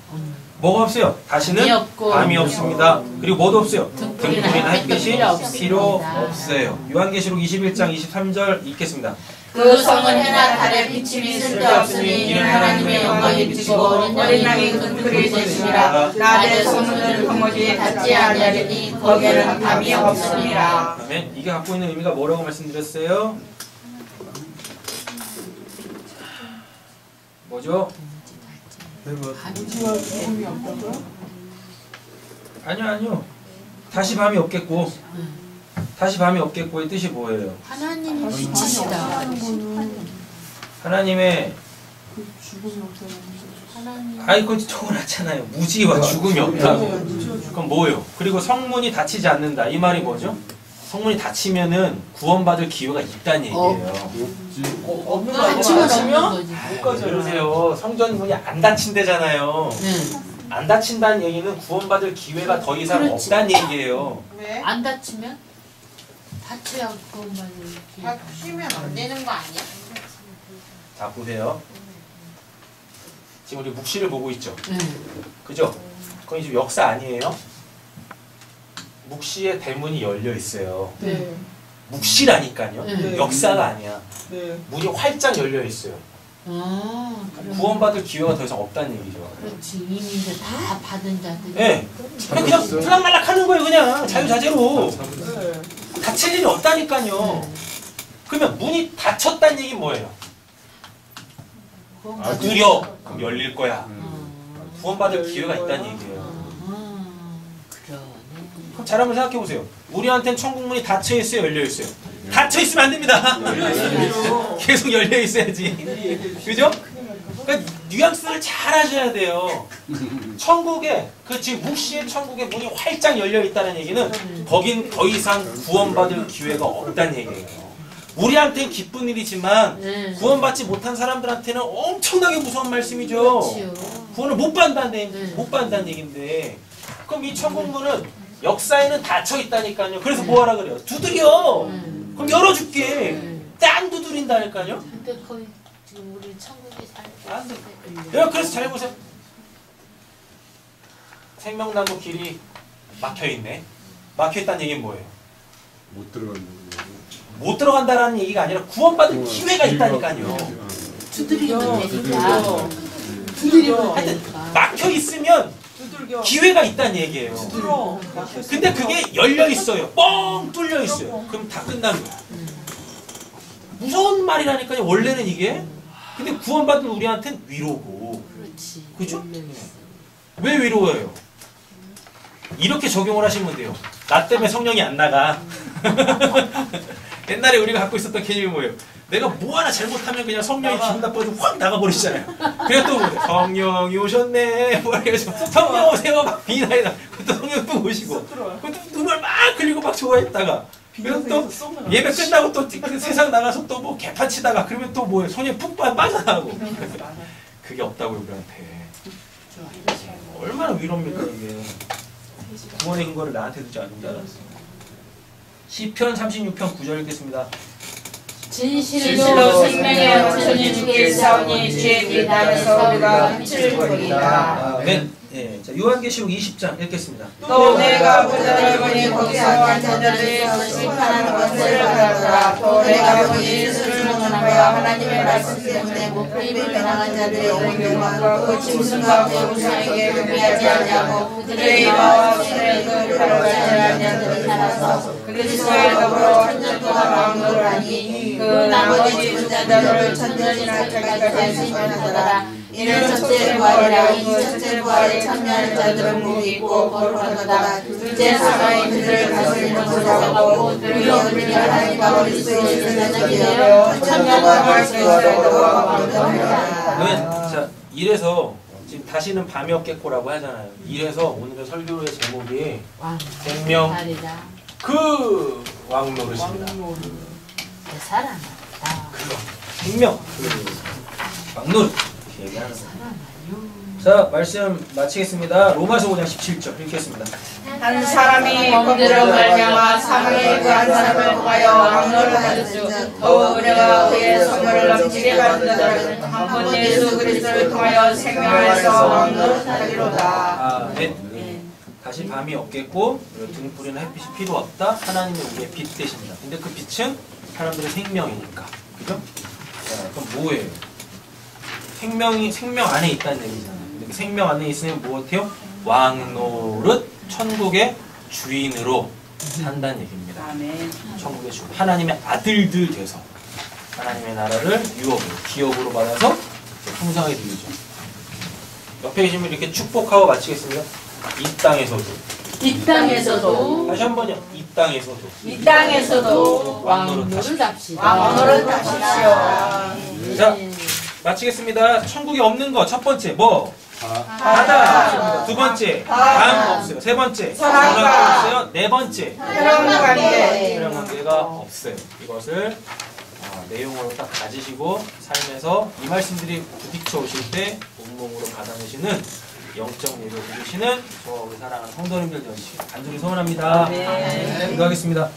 뭐가 없어요? 다시는 밤이 없습니다. 그리고 뭐도 없어요? 등불이나 햇빛이 필요 없어요. 요한계시록 21장 23절 읽겠습니다. 그 성은 해나 달의 비침이 쓸데없으니 이는 하나님의 영광이 비치고 어린 양이 등불이 되시니라. 낮의 소문은 도무지 닿지 아니하리니 거기에는 밤이 없으니라. 아멘. 이게 갖고 있는 의미가 뭐라고 말씀드렸어요? 뭐죠? 아니요. 다시 밤이 없겠고. 다시 밤이 없겠고의 뜻이 뭐예요? 하나님이 빛이시다. 하나님의 하나님. 그거 적어놨잖아요. 무지와 죽음이 없다고. 그럼 뭐예요? 그리고 성문이 닫히지 않는다. 이 말이 뭐죠? 성문이 닫히면은 구원받을 기회가 있다는 얘기예요. 닫히면 없는 거지. 그러세요. 성전 문이 안 닫힌대잖아요. 네. 안 닫힌다는 얘기는 구원받을 기회가 더 이상 그렇지. 없다는 얘기예요. 왜? 안 닫히면? 닫혀야 그것만 닫히면 안 되는 거 아니야? 자, 보세요. 지금 우리 묵시를 보고 있죠. 네. 그죠? 그건 이제 역사 아니에요? 묵시의 대문이 열려 있어요. 네. 묵시라니까요. 네. 역사가 아니야. 네. 문이 활짝 열려 있어요. 그럼 구원받을 기회가 더 이상 없다는 얘기죠. 그렇지. 이미 이제 다 받은 자들이. 예. 그냥 들락날락 하는 거예요, 그냥. 자유자재로. 네. 닫힐 일이 없다니까요. 그러면 문이 닫혔다는 얘기는 뭐예요? 느려. 그럼 열릴 거야. 구원받을 기회가 있다는 얘기예요. 그러네. 그럼 잘 한번 생각해 보세요. 우리한테는 천국 문이 닫혀 있어요, 열려 있어요? 닫혀 있으면 안 됩니다. 계속 열려 있어야지. 그죠? 그러니까 뉘앙스를 잘 하셔야 돼요. 천국에 지금 묵시의 천국의 문이 활짝 열려 있다는 얘기는 거긴 더 이상 구원받을 기회가 없다는 얘기예요. 우리한테는 기쁜 일이지만 구원받지 못한 사람들한테는 엄청나게 무서운 말씀이죠. 구원을 못 받는다는 얘기인데, 그럼 이 천국 문은 역사에는 닫혀 있다니까요. 그래서 뭐하라 그래요? 두드려. 그럼 열어줄게. 딱 두드린다니까요. 근데 거의 지금 우리 천국에 안 돼. 그래서 잘 보세요. 생명나무 길이 막혀있네. 막혀있다는 얘기는 뭐예요? 못 들어가는 거예요. 못 들어간다라는 얘기가 아니라 구원받을 기회가 있다니까요. 두드리면 되니까. 하여튼 막혀있으면 두들겨. 기회가 있다는 얘기예요. 들어. 근데 그게 열려있어요. 뻥 뚫려있어요. 그럼 다 끝난 거야. 무서운 말이라니까요, 원래는 이게. 근데 구원받은 우리한테는 위로고. 그렇지. 그죠? 왜 위로예요? 이렇게 적용을 하시면 돼요. 나 때문에 성령이 안 나가. 옛날에 우리가 갖고 있었던 개념이 뭐예요? 내가 뭐 하나 잘못하면 그냥 성령이 기분 나빠서 확 나가버리잖아요. 그래 또 뭐예요? 성령이 오셨네. 뭐 이래가지고 성령 오세요. 막 비나이다. 그때 성령 또 오시고. 그때 눈을 막 흘리고 막 좋아했다가. 그래서 또 예배 끝나고 또 세상 나가서 또 뭐 개판치다가 그러면 또 뭐예요? 성령이 푹 빠져나가고. 그게 없다고요, 우리한테. 얼마나 위로입니까, 이게. 구원의 근거를 나한테 두지 않는 자라. 시편 36편 9절 읽겠습니다. 진실로 생명의 원천이 주께 있사오니 주의 빛 안에서 우리가 빛을 보리라. 아멘. 예, 자, 요한계시록 20장 읽겠습니다. 또 내가 문을 보니 거기서 앉은 자들이 심판하는 것을 알았더라. 또 내가 보니 예수를 먹는 자와 하나님의 말씀 때문에 목표임을 당한 자들의 영광과 그 짐승 가운데 우상에게 경배하지 않냐고 그들의 이마와 손에 그 칼을 가지는 자들이 살아서 그리스도의 더불어 천년 동안 왕노를 하니 그 나머지 죽은 자들을 천년이나 때까지 심판하더라. 이는 첫째 부활이라. 이 첫째 부활에 참여하는 자들은 복이 있고 거룩하도다. 둘째 사망이 그들을 다스리는 것이라고 그들이 어른이 하나님과 그리스도 예수를 되어 참여할 수 있도록 왕노하리라. 자, 이래서 지금 다시는 밤이 없겠고라고 하잖아요. 이래서 오늘의 설교의 제목이 생명 살이라. 그 왕노릇입니다. 살아났다. 생명 왕노릇 이렇게 얘기하는 거예요. 자, 말씀 마치겠습니다. 로마서 5장 17절 읽겠습니다. 한 사람이 범죄로 말미암아 사망에 그 한 사람을 통하여 왕노를 받았으며 또 우리가 그의 선물을 넘치게 받은 자들은 한 번 예수 그리스도를 통하여 생명에서 왕노릇하리로다. 다시 밤이 없겠고 등불이나 햇빛이 필요 없다. 하나님은 우리의 빛 되신다. 근데 그 빛은 사람들의 생명이니까, 그죠? 그럼 뭐예요? 생명 안에 있다는 얘기잖아요. 근데 그 생명 안에 있으면 무엇해요? 왕노릇 천국의 주인으로 산다는 얘기입니다. 천국의 주인, 하나님의 아들들 돼서 하나님의 나라를 유업으로, 기업으로 받아서 풍성하게 누리죠. 옆에 계시면 이렇게 축복하고 마치겠습니다. 이 땅에서도, 이 땅에서도 다시 한 번요. 이 땅에서도, 이 땅에서도 왕노릇 하십시오. 왕노릇 하십시오. 자, 마치겠습니다. 천국에 없는 거 첫 번째 뭐? 바다. 두 번째 감 없어요. 세 번째 사랑과 없어요. 네 번째 혈연 관계. 혈연 관계가 없어요. 이것을 내용으로 딱 가지시고 삶에서 이 말씀들이 부딪혀 오실 때 온몸으로 받아내시는 영적 예배 드리시는 저와 우리 사랑하는 성도님들 되시길 간절히 소원합니다. 기도하겠습니다.